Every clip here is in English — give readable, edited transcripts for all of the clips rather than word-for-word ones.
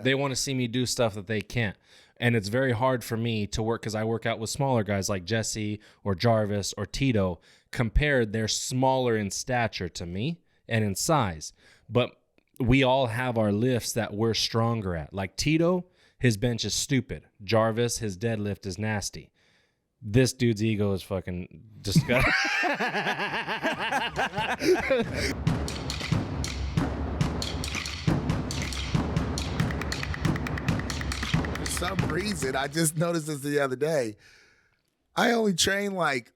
They want to see me do stuff that they can't. And it's very hard for me to work because I work out with smaller guys like Jesse or Jarvis or Tito. Compared, they're smaller in stature to me and in size. But we all have our lifts that we're stronger at. Like Tito, his bench is stupid. Jarvis, his deadlift is nasty. This dude's ego is fucking disgusting. For some reason, I just noticed this the other day. I only train like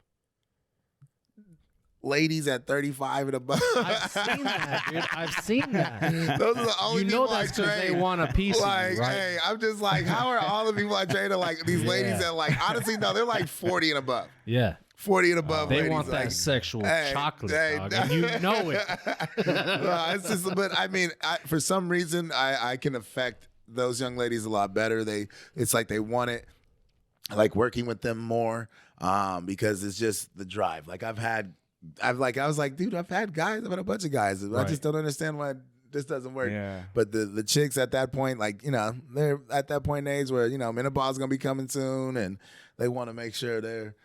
ladies at 35 and above. I've seen that, dude. I've seen that. Those are the only people I that's because train. they want a piece Like, of you, right? hey, I'm just like, how are all the people I train are like these ladies that like, honestly, no, they're like 40 and above. Yeah. 40 and above They ladies. want that like, sexual chocolate, hey, dog, and you know it. No, it's just, but I mean, for some reason, I can affect those young ladies a lot better. It's like they want it. I like working with them more because it's just the drive. Like I was like, dude, I've had a bunch of guys. I just don't understand why this doesn't work. Yeah. But the chicks at that point, like, you know, they're at that point in age where, you know, menopause is going to be coming soon and they want to make sure they're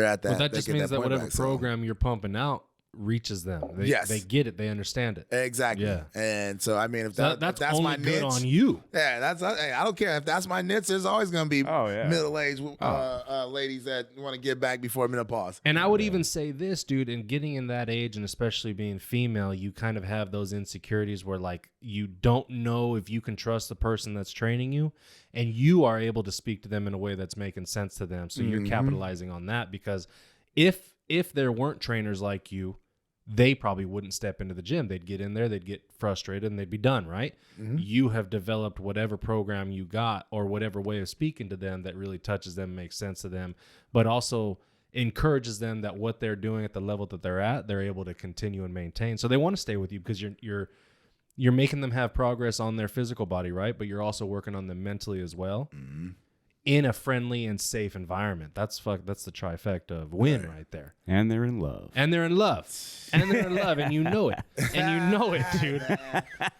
at that. But that just means that whatever program you're pumping out reaches them. They get it. They understand it. Exactly. Yeah. And so, I mean, if that's that's only my good niche on you. Yeah, hey, I don't care if that's my niche. There's always going to be middle-aged ladies that want to get back before menopause. And I would even say this, dude, in getting in that age and especially being female, you kind of have those insecurities where like you don't know if you can trust the person that's training you and you are able to speak to them in a way that's making sense to them. So you're capitalizing on that because if there weren't trainers like you, they probably wouldn't step into the gym. They'd get in there, they'd get frustrated, and they'd be done, right? You have developed whatever program you got or whatever way of speaking to them that really touches them, makes sense to them, but also encourages them that what they're doing at the level that they're at, they're able to continue and maintain. So they want to stay with you because you're making them have progress on their physical body, right? But you're also working on them mentally as well. In a friendly and safe environment. That's the trifecta of win right there. And they're in love. And they're in love. And they're in love, and you know it. And you know it, dude.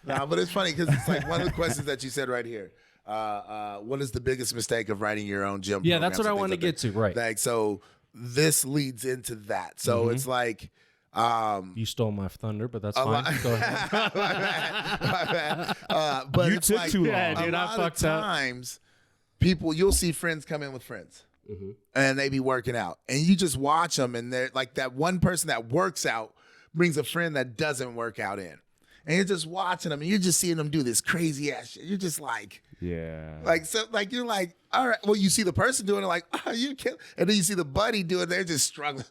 No, but it's funny because it's like one of the questions that you said right here. What is the biggest mistake of writing your own gym? Yeah, that's what I wanted to get to, right. Like, so this leads into that. So it's like... you stole my thunder, but that's fine. Go ahead. my bad. But you took too long. Yeah, dude, a I lot fucked of up. times, you'll see friends come in with friends. And they be working out. And you just watch them, and they're like that one person that works out brings a friend that doesn't work out in. And you're just watching them, and you're just seeing them do this crazy ass shit. You're just like, you're like, all right. Well, you see the person doing it, like, oh, you kill. And then you see the buddy do it, they're just struggling.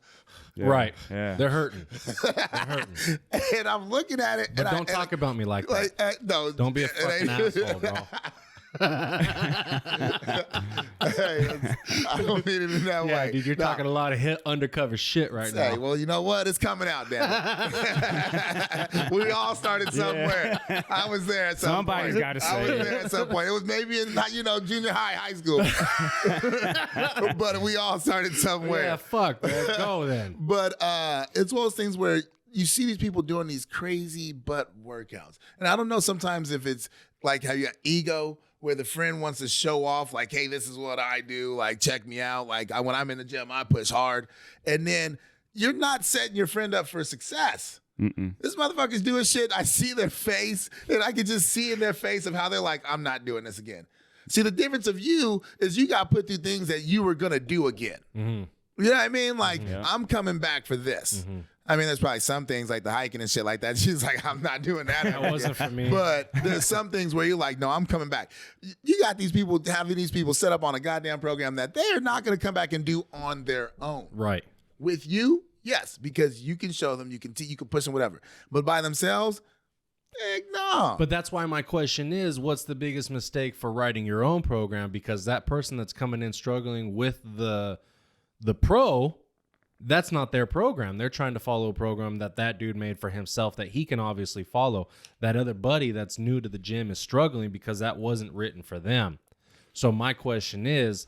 Yeah. Right. Yeah. They're hurting. They're hurting. And I'm looking at it. But don't talk about me like that. No. Don't be a fucking asshole, bro. Hey, I don't mean it in that way. Yeah, dude, you're talking a lot of undercover shit right now. Well, you know what? It's coming out, damn it. We all started somewhere. I was there at some point. Somebody's got to say I was it. there at some point. It was maybe in, junior high school. But we all started somewhere. Yeah, fuck, man. Go then. But it's one of those things where you see these people doing these crazy butt workouts. And I don't know sometimes if it's like how you got ego, where the friend wants to show off, like, hey, this is what I do. Like, check me out. Like, when I'm in the gym, I push hard. And then you're not setting your friend up for success. This motherfucker's doing shit. I see their face, and I can just see in their face of how they're like, I'm not doing this again. See, the difference of you is you got put through things that you were going to do again. You know what I mean? Like, I'm coming back for this. I mean, there's probably some things like the hiking and shit like that. She's like, I'm not doing that. That wasn't for me. But there's some things where you're like, no, I'm coming back. You got these people, having these people set up on a goddamn program that they are not going to come back and do on their own. Right. With you, yes, because you can show them, you can push them, whatever. But by themselves, heck no. But that's why my question is, what's the biggest mistake for writing your own program? Because that person that's coming in struggling with the pro, that's not their program. They're trying to follow a program that dude made for himself that he can obviously follow. That other buddy that's new to the gym is struggling because that wasn't written for them. So my question is,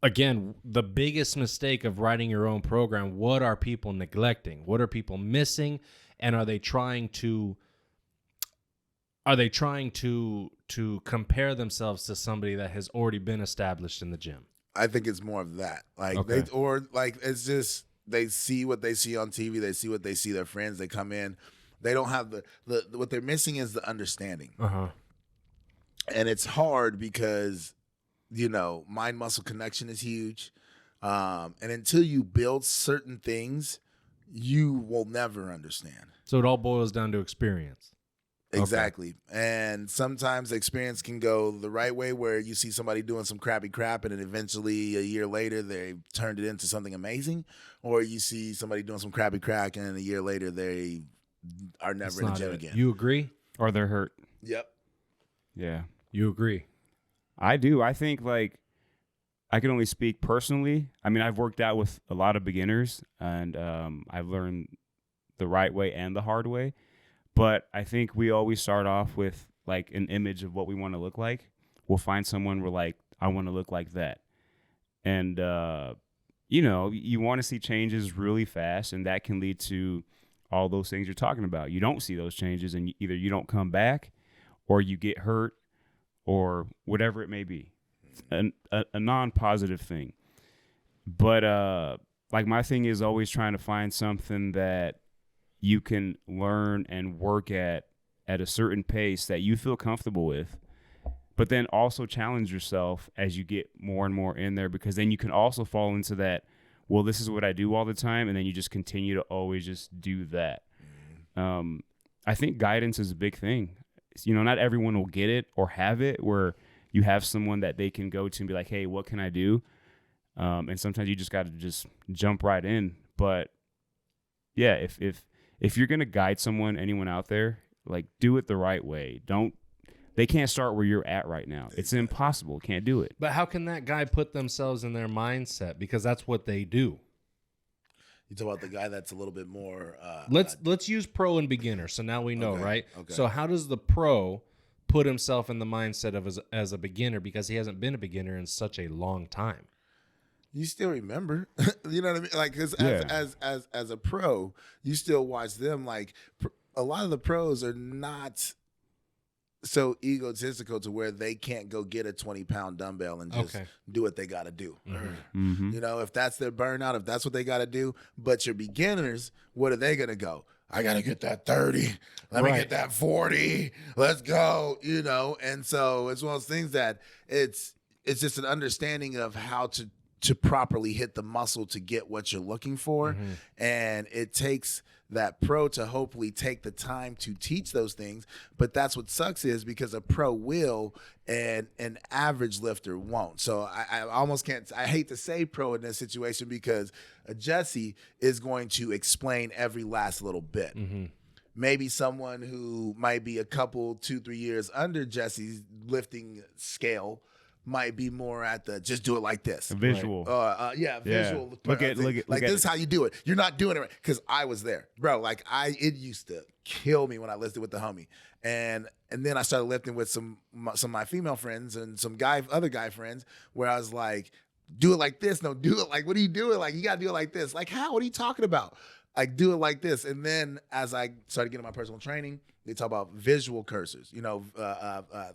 again, the biggest mistake of writing your own program, what are people neglecting? What are people missing? And are they trying to are they trying to compare themselves to somebody that has already been established in the gym? I think it's more of that. Like Okay. it's just they see what they see on TV, they see what they see their friends, they come in. They don't have the what they're missing is the understanding. Uh-huh. And it's hard because, mind muscle connection is huge. And until you build certain things, you will never understand. So it all boils down to experience. Exactly. Okay. And sometimes the experience can go the right way where you see somebody doing some crappy crap and then eventually a year later they turned it into something amazing. Or you see somebody doing some crappy crap and then a year later they are never in the gym again. You agree? Or they're hurt. Yep. Yeah. You agree? I do. I think, like, I can only speak personally. I mean, I've worked out with a lot of beginners, and I've learned the right way and the hard way. But I think we always start off with, like, an image of what we want to look like. We'll find someone we're like, I want to look like that. And, you want to see changes really fast, and that can lead to all those things you're talking about. You don't see those changes, and either you don't come back or you get hurt or whatever it may be. A non-positive thing. But like my thing is always trying to find something that you can learn and work at a certain pace that you feel comfortable with, but then also challenge yourself as you get more and more in there, because then you can also fall into that, well, this is what I do all the time, and then you just continue to always just do that. I think guidance is a big thing. Not everyone will get it or have it where you have someone that they can go to and be like, hey, what can I do? And sometimes you just got to just jump right in. But yeah, if you're going to guide anyone out there, like, do it the right way. They can't start where you're at right now. It's impossible. Can't do it. But how can that guy put themselves in their mindset? Because that's what they do. You talk about the guy that's a little bit more. Let's use pro and beginner. So now we know, okay, right? Okay. So how does the pro put himself in the mindset of as a beginner, because he hasn't been a beginner in such a long time? You still remember, you know what I mean? Like, cause as a pro, you still watch them. Like, a lot of the pros are not so egotistical to where they can't go get a 20-pound dumbbell and just do what they got to do. Mm-hmm. If that's their burnout, if that's what they got to do. But your beginners, what are they going to go? I got to get that 30. Let me get that 40. Let's go, And so it's one of those things that it's just an understanding of how to properly hit the muscle to get what you're looking for. Mm-hmm. And it takes that pro to hopefully take the time to teach those things. But that's what sucks is because a pro will and an average lifter won't. So I almost can't, I hate to say pro in this situation because a Jesse is going to explain every last little bit. Mm-hmm. Maybe someone who might be a couple, 2-3 years under Jesse's lifting scale might be more at the just do it like this. Visual. Visual. Look at this is how you do it. You're not doing it right. Because I was there. Bro, like it used to kill me when I lifted with the homie. And then I started lifting with some of my female friends and some other guy friends where I was like, do it like this. No, do it like, what are you doing? Like, you got to do it like this. Like, how? What are you talking about? Like, do it like this. And then as I started getting my personal training, they talk about visual cursors,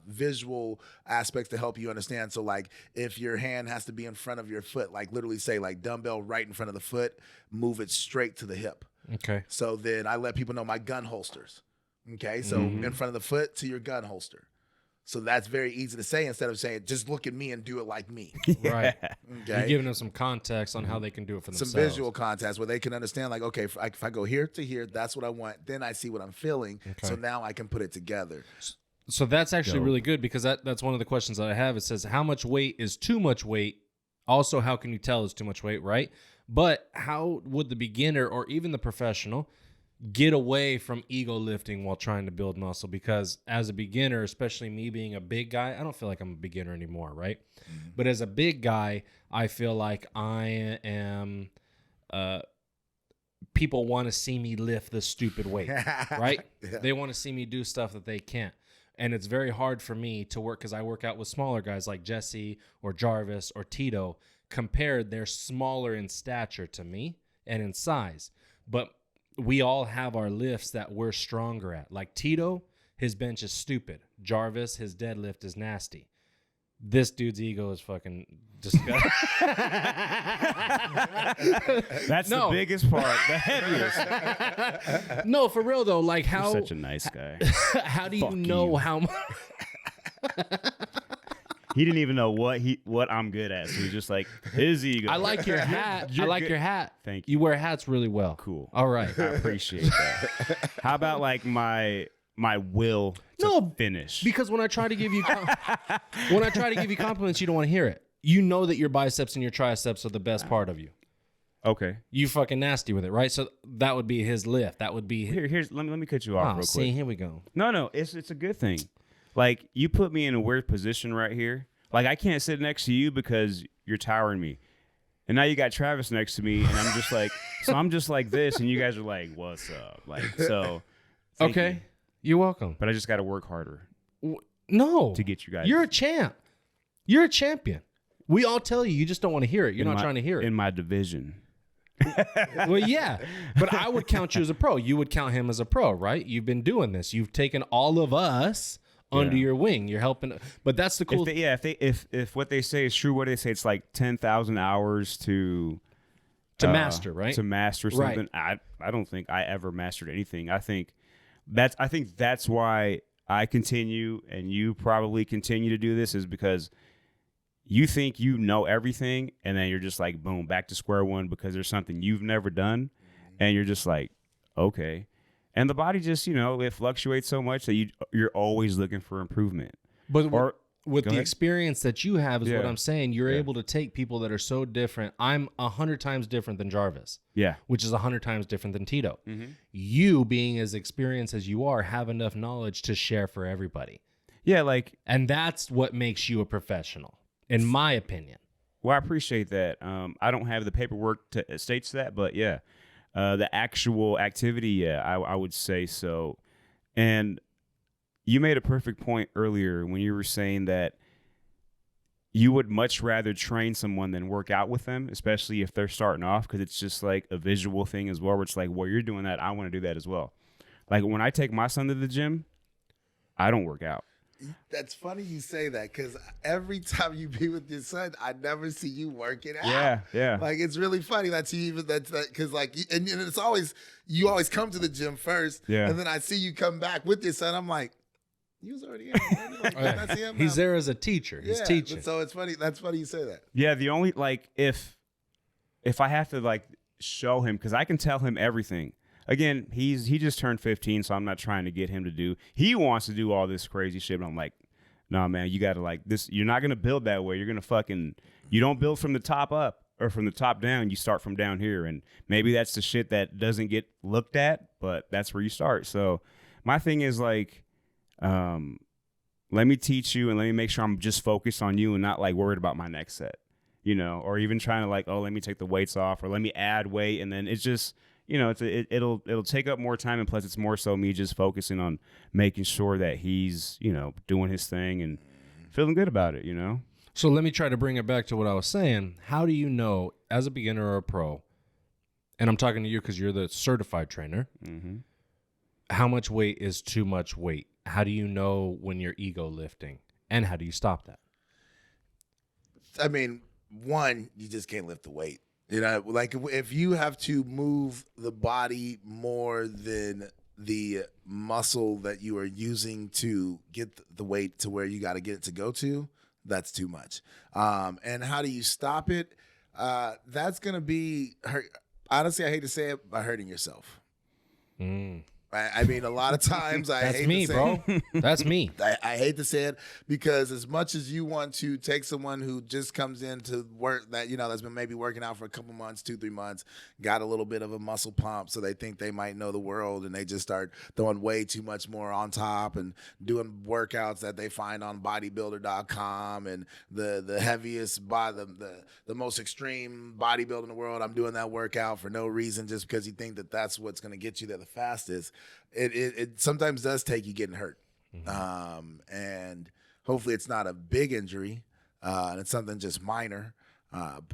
visual aspects to help you understand. So, like, if your hand has to be in front of your foot, like literally say, like, dumbbell right in front of the foot, move it straight to the hip. Okay. So then I let people know my gun holsters. Okay. So in front of the foot to your gun holster. So that's very easy to say instead of saying, just look at me and do it like me. Right. Okay. You're giving them some context on how they can do it for themselves. Some visual context where they can understand, like, okay, if I go here to here, that's what I want. Then I see what I'm feeling. Okay. So now I can put it together. So that's actually really good because that's one of the questions that I have. It says, how much weight is too much weight? Also, how can you tell it's too much weight, right? But how would the beginner or even the professional get away from ego lifting while trying to build muscle? Because as a beginner, especially me being a big guy, I don't feel like I'm a beginner anymore, right? Mm-hmm. But as a big guy, I feel like I am people want to see me lift the stupid weight, right? Yeah. They want to see me do stuff that they can't. And it's very hard for me to work because I work out with smaller guys like Jesse or Jarvis or Tito. Compared, they're smaller in stature to me and in size. But we all have our lifts that we're stronger at. Like Tito his bench is stupid. Jarvis, his deadlift is nasty. This dude's ego is fucking disgusting. That's the biggest part, the heaviest. No, for real though. Like how? You're such a nice guy. How do you Fuck know you. how much? He didn't even know what I'm good at. So he's just like his ego. I like your hat. You're I like good. your hat. Thank you. You wear hats really well. Cool. All right. I appreciate that. How about like my will to finish? Because when I try to give you compliments, you don't want to hear it. You know that your biceps and your triceps are the best part of you. Okay. You fucking nasty with it, right? So that would be his lift. That would be Here's let me cut you off real see, quick. here we go. No, it's a good thing. Like you put me in a weird position right here. Like I can't sit next to you because you're towering me. And now you got Travis next to me and I'm just like so I'm just like this and you guys are like, what's up? Like so thank Okay. you. You're welcome. But I just gotta work harder No. to get you guys. You're a champ. You're a champion. We all tell you. You just don't want to hear it. You're not trying to hear it. In my division. Well, yeah. But I would count you as a pro. You would count him as a pro, right? You've been doing this. You've taken all of us under your wing. You're helping. But that's the cool thing. If what they say is true, what do they say? It's like 10,000 hours to master, right? To master something. Right. I don't think I ever mastered anything. I think that's why I continue and you probably continue to do this is because you think you know everything and then you're just like, boom, back to square one because there's something you've never done. And you're just like, okay. And the body just, it fluctuates so much that you're always looking for improvement. But with the ahead. experience that you have is what Yeah. I'm saying. You're able to take people that are so different. I'm 100 times different than Jarvis. Yeah. Which is 100 times different than Tito. Mm-hmm. You, being as experienced as you are, have enough knowledge to share for everybody. Yeah, like... And that's what makes you a professional, in my opinion. Well, I appreciate that. I don't have the paperwork that states that, but yeah. The actual activity, yeah, I would say so. And you made a perfect point earlier when you were saying that you would much rather train someone than work out with them, especially if they're starting off, because it's just like a visual thing as well, where it's like, well, you're doing that, I want to do that as well. Like when I take my son to the gym, I don't work out. That's funny you say that because every time you be with your son, I never see you working out. Yeah. Like it's really funny that you even because like and it's always you always come to the gym first, and then I see you come back with your son. I'm like, you was already in. Like, I see him He's now. there as a teacher. He's teaching. So it's funny. That's funny you say that. Yeah, the only like if I have to like show him because I can tell him everything. Again, he just turned 15, so I'm not trying to get him to do. He wants to do all this crazy shit, but I'm like, nah, man, you got to like this. You're not going to build that way. You're going to you don't build from the top up or from the top down. You start from down here. And maybe that's the shit that doesn't get looked at, but that's where you start. So my thing is like, let me teach you and let me make sure I'm just focused on you and not like worried about my next set, or even trying to like, oh, let me take the weights off or let me add weight. And then it's just, it'll take up more time, and plus it's more so me just focusing on making sure that he's, doing his thing and feeling good about it, So let me try to bring it back to what I was saying. How do you know, as a beginner or a pro, and I'm talking to you because you're the certified trainer, how much weight is too much weight? How do you know when you're ego lifting, and how do you stop that? I mean, one, you just can't lift the weight. Like if you have to move the body more than the muscle that you are using to get the weight to where you got to get it to go to, that's too much. And how do you stop it? That's going to be, honestly, I hate to say it, by hurting yourself. I mean, a lot of times I hate to say bro. That's me. I hate to say it because as much as you want to take someone who just comes in to work that, that's been maybe working out for a couple months, 2-3 months, got a little bit of a muscle pump, so they think they might know the world and they just start throwing way too much more on top and doing workouts that they find on bodybuilder.com and the heaviest, the most extreme bodybuilder in the world. I'm doing that workout for no reason just because you think that that's what's going to get you there the fastest. It sometimes does take you getting hurt. And hopefully it's not a big injury and it's something just minor,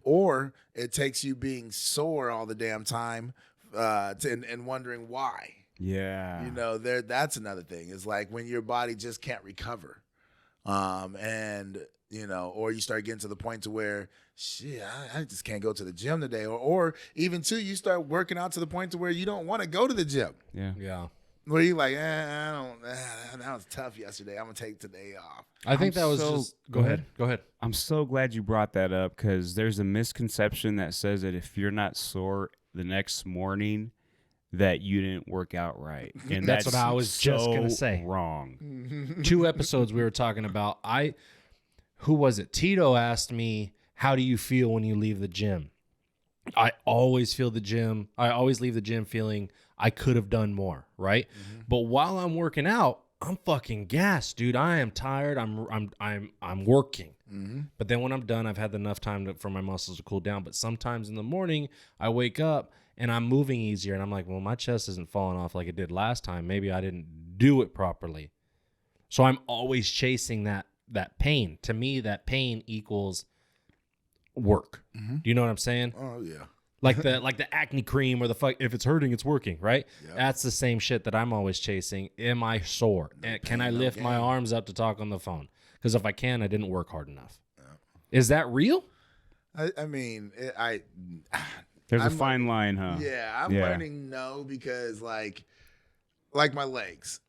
or it takes you being sore all the damn time and wondering why. Yeah. You know, that's another thing. It's like when your body just can't recover. And you know, or you start getting to the point to where shit, I just can't go to the gym today. Or even too, you start working out to the point to where you don't want to go to the gym. Yeah. Where you like, I don't, that was tough yesterday. I'm gonna take today off. I think that was just. Go ahead. Go ahead. I'm so glad you brought that up because there's a misconception that says that if you're not sore the next morning, that you didn't work out right. And That's what I was just gonna say. Wrong. 2 episodes we were talking about. Who was it? Tito asked me, "How do you feel when you leave the gym?" I always leave the gym feeling I could have done more, right? Mm-hmm. But while I'm working out, I'm fucking gassed, dude. I am tired. I'm working. Mm-hmm. But then when I'm done, I've had enough time for my muscles to cool down. But sometimes in the morning, I wake up and I'm moving easier, and I'm like, well, my chest isn't falling off like it did last time. Maybe I didn't do it properly. So I'm always chasing that pain. To me, that pain equals work. Mm-hmm. Do you know what I'm saying? Oh yeah. Like the acne cream or if it's hurting, it's working, right? Yep. That's the same shit that I'm always chasing. Am I sore? Can I lift my arms up to talk on the phone? Because if I can, I didn't work hard enough. Yep. Is that real? I mean, there's a fine line, huh? Yeah, I'm learning no, because like my legs.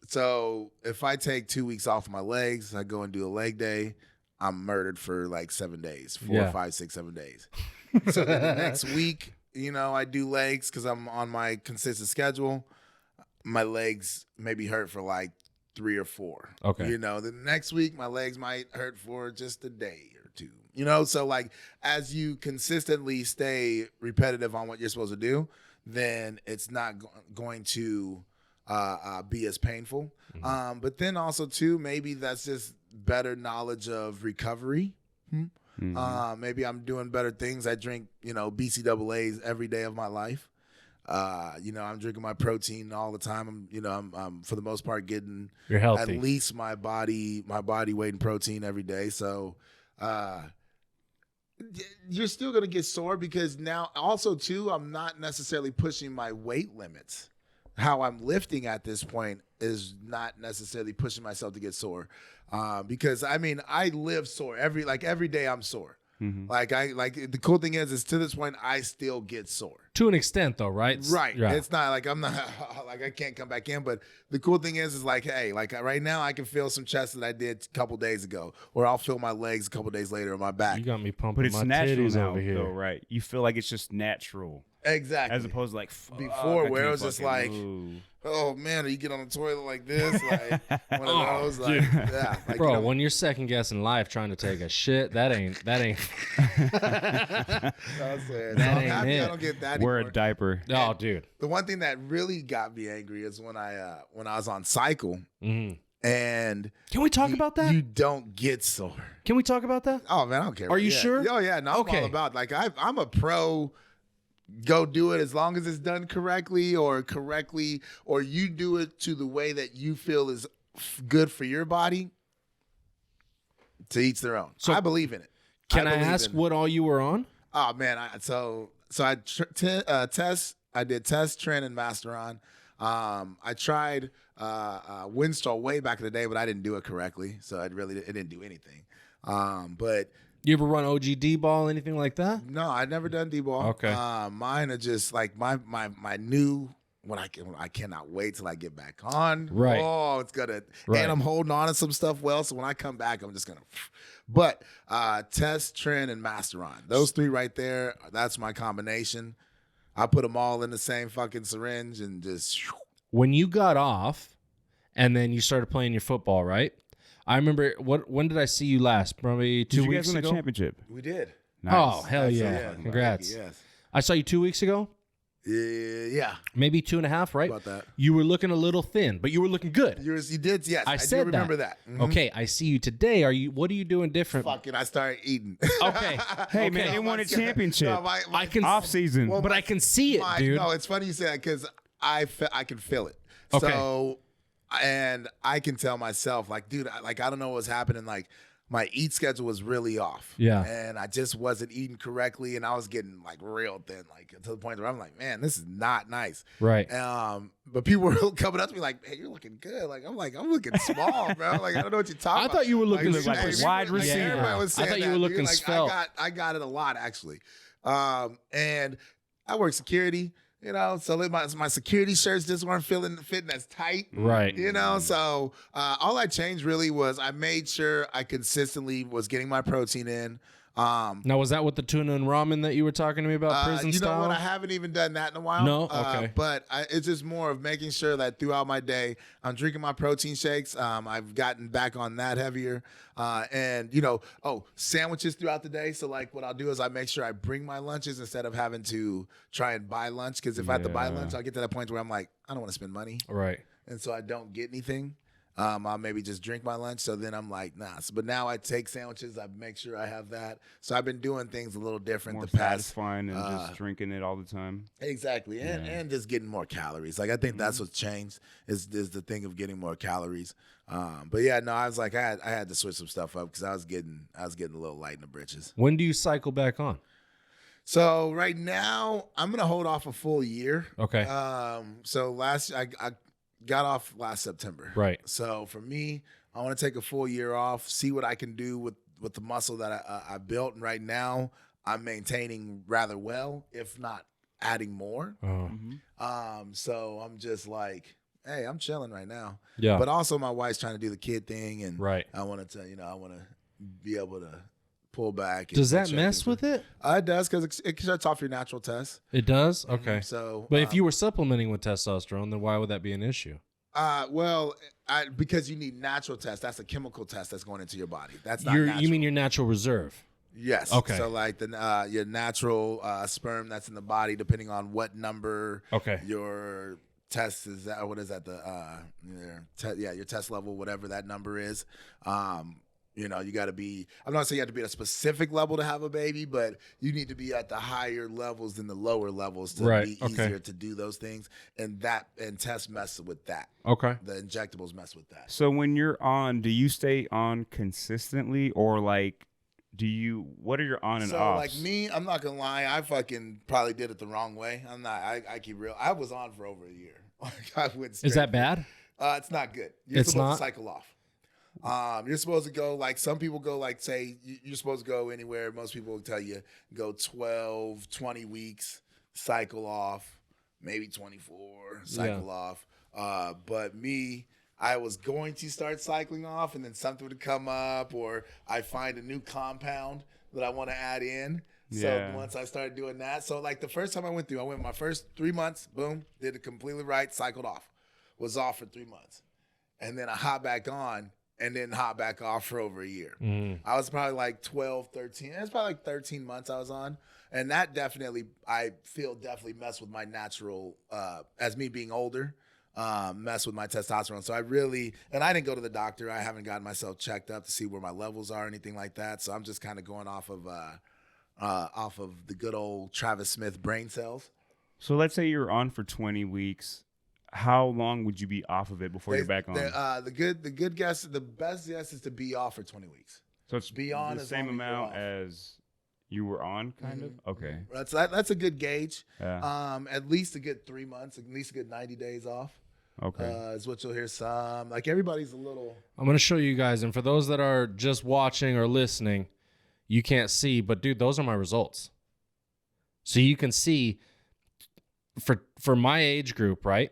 So if I take 2 weeks off my legs, I go and do a leg day, I'm murdered for like 7 days, 4, 5, 6, 7 days. So then the next week, you know, I do legs because I'm on my consistent schedule. My legs maybe hurt for like 3 or 4. Okay. You know, the next week my legs might hurt for just a day or 2. You know, so like as you consistently stay repetitive on what you're supposed to do, then it's not going to be as painful. Mm-hmm. But then also too, maybe that's just better knowledge of recovery. Mm-hmm. Maybe I'm doing better things. I drink, you know, BCAAs every day of my life. You know, I'm drinking my protein all the time. I'm for the most part getting You're healthy. At least my body weight in protein every day. So, you're still going to get sore because now also too, I'm not necessarily pushing my weight limits. How I'm lifting at this point is not necessarily pushing myself to get sore. Because I mean, I live sore every day I'm sore. Mm-hmm. The cool thing is to this point, I still get sore. To an extent though, right? Right. Yeah. It's not like I'm not like I can't come back in, but the cool thing is like, hey, like right now I can feel some chest that I did a couple days ago, or I'll feel my legs a couple days later on my back. You got me pumping but it's my natural titties now, over here. though, right? You feel like it's just natural. Exactly. As opposed to like before where it was just like, move. oh man, you get on the toilet like this, like one of those, like, yeah, like, bro. you know, when you're second guessing life trying to take a shit, that ain't. I'm happy it. I don't get that Wear anymore. a diaper. Oh, dude. The one thing that really got me angry is when I was on cycle, Mm-hmm. and Can we talk about that? You don't get sore. Can we talk about that? Oh man, I don't care. Are you sure? Oh yeah, no, Okay. I'm all about I'm a pro. Go do it as long as it's done correctly, or you do it to the way that you feel is good for your body. To each their own. So I believe in it. Can I ask what all you were on? Oh man, I did test, trend, and master on. I tried Winstall way back in the day, but I didn't do it correctly, so it didn't do anything. But You ever run OGD ball, anything like that? no, I've never done D-ball. Okay. Mine are just like my new. I cannot wait till I get back on. Right. Oh, it's gonna. Right. And I'm holding on to some stuff well, so when I come back, I'm just gonna. But test, trend, and master on. Those 3 right there. That's my combination. I put them all in the same fucking syringe and just. When you got off, and then you started playing your football, right? I remember when did I see you last? Probably 2 Did you weeks guys win ago. a championship? We did. Nice. Oh hell yeah! Absolutely. Congrats! Yes. I saw you 2 weeks ago. Yeah. Maybe 2.5, right? About that. You were looking a little thin, but you were looking good. You did. Yes. I said do remember that. Mhm. Okay, I see you today. What are you doing different? Fucking, I started eating. Okay. Hey Okay. man, they won a championship. No, I can Off season. Well, but I can see it, dude. No, it's funny you say that because I can feel it. Okay. So, and I can tell myself, like, dude, I don't know what's happening. Like, my eat schedule was really off. Yeah. And I just wasn't eating correctly, and I was getting like real thin, like to the point where I'm like, man, this is not nice. Right. But people were coming up to me like, hey, you're looking good. Like I'm looking small, bro. Like I don't know what you're talking about. I thought you were looking like a wide receiver. Everybody was saying I thought you that, were looking dude. Like, svelte. I got it a lot actually. And I work security. You know, so my security shirts just weren't fitting as tight. Right. You know, so all I changed really was I made sure I consistently was getting my protein in. Now, was that with the tuna and ramen that you were talking to me about, prison you style? know what? I haven't even done that in a while. No? Okay. But it's just more of making sure that throughout my day, I'm drinking my protein shakes. I've gotten back on that heavier. And, sandwiches throughout the day. So, like, what I'll do is I make sure I bring my lunches instead of having to try and buy lunch. Because if I have to buy lunch, I'll get to that point where I'm like, I don't want to spend money. Right. And so I don't get anything. I'll maybe just drink my lunch. So then I'm like, nah. So, but now I take sandwiches. I make sure I have that. So I've been doing things a little different More the past. satisfying and just drinking it all the time. Exactly. And just getting more calories. Like I think that's what's changed is the thing of getting more calories. But yeah, no, I was like, I had to switch some stuff up because I was getting a little light in the britches. When do you cycle back on? So right now I'm gonna hold off a full year. Okay. So I got off last September. Right. So for me, I want to take a full year off, see what I can do with the muscle that I built. And right now I'm maintaining rather well, if not adding more. So I'm just like, hey, I'm chilling right now. Yeah. But also my wife's trying to do the kid thing. And Right. I want to, I want to be able to pull back. Does that mess with it? It does because it shuts off your natural test. It does? Okay. So, But if you were supplementing with testosterone, then why would that be an issue? Because you need natural test. That's a chemical test that's going into your body. That's not You natural. mean your natural reserve? Yes. Okay. So like your natural sperm that's in the body, depending on what number your test is at, what is that? Your test level, whatever that number is. You got to be, I'm not saying you have to be at a specific level to have a baby, but you need to be at the higher levels than the lower levels to be easier to do those things. And tests mess with that. Okay. The injectables mess with that. So when you're on, do you stay on consistently or like, what are your on and offs? So like me, I'm not going to lie. I fucking probably did it the wrong way. I keep real. I was on for over a year. I went straight. Is that bad? It's not good. You're It's supposed not? to cycle off. You're supposed to go, like some people go, like say you're supposed to go anywhere. Most people will tell you go 12, 20 weeks, cycle off, maybe 24, cycle off. But me, I was going to start cycling off and then something would come up or I find a new compound that I want to add in. So once I started doing that, so like the first time I went my first 3 months, boom, did it completely right, cycled off, was off for 3 months. And then I hopped back on and then hop back off for over a year. I was probably like 12, 13. It's probably like 13 months I was on. And that definitely messed with my natural, as me being older, messed with my testosterone. So I didn't go to the doctor. I haven't gotten myself checked up to see where my levels are or anything like that. So I'm just kind of going off of the good old Travis Smith brain cells. So let's say you're on for 20 weeks. How long would you be off of it before you're back on? The best guess is to be off for 20 weeks. So it's be on the same amount as you were on, kind of? Okay. That's a good gauge. Yeah. At least a good 3 months, at least a good 90 days off. Okay. Is what you'll hear some. Like everybody's a little. I'm going to show you guys. And for those that are just watching or listening, you can't see. But, dude, those are my results. So you can see for my age group, right?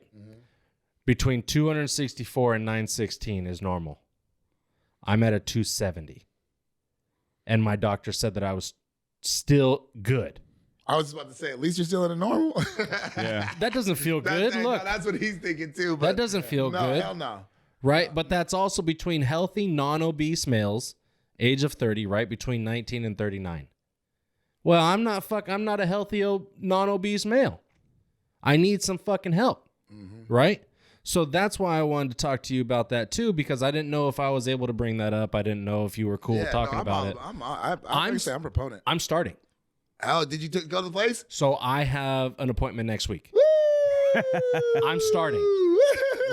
Between 264 and 916 is normal. I'm at a 270. And my doctor said that I was still good. I was about to say, at least you're still in a normal. Yeah. That doesn't feel good. Look. That's what he's thinking too. But That doesn't feel good. Hell no. Right? But that's also between healthy, non-obese males, age of 30, right? Between 19 and 39. Well, I'm not a healthy, non-obese male. I need some fucking help. Right? So that's why I wanted to talk to you about that too, because I didn't know if I was able to bring that up. I didn't know if you were cool talking about it. I'm a proponent. I'm starting. Oh, did you go to the place? So I have an appointment next week. I'm starting.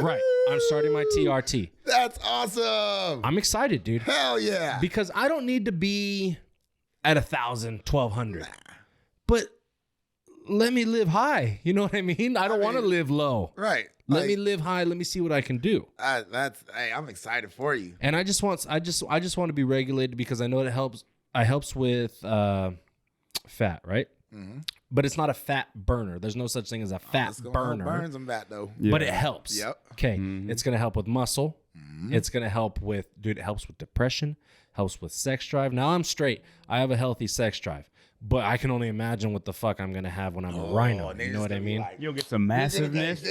Right. I'm starting my TRT. That's awesome. I'm excited, dude. Hell yeah. Because I don't need to be at 1,000, 1,200. But let me live high. You know what I mean? I don't want to live low. Right. Let me live high. Let me see what I can do. Hey, I'm excited for you. And I just want to be regulated because I know it helps. It helps with fat, right? Mm-hmm. But it's not a fat burner. There's no such thing as a fat burner. Burns some fat though. Yeah. But it helps. Yep. Okay. Mm-hmm. It's gonna help with muscle. Mm-hmm. It's gonna help with, dude. It helps with depression. Helps with sex drive. Now I'm straight. I have a healthy sex drive. But I can only imagine what the fuck I'm gonna have when I'm a rhino. You know what I mean? You'll get some massiveness.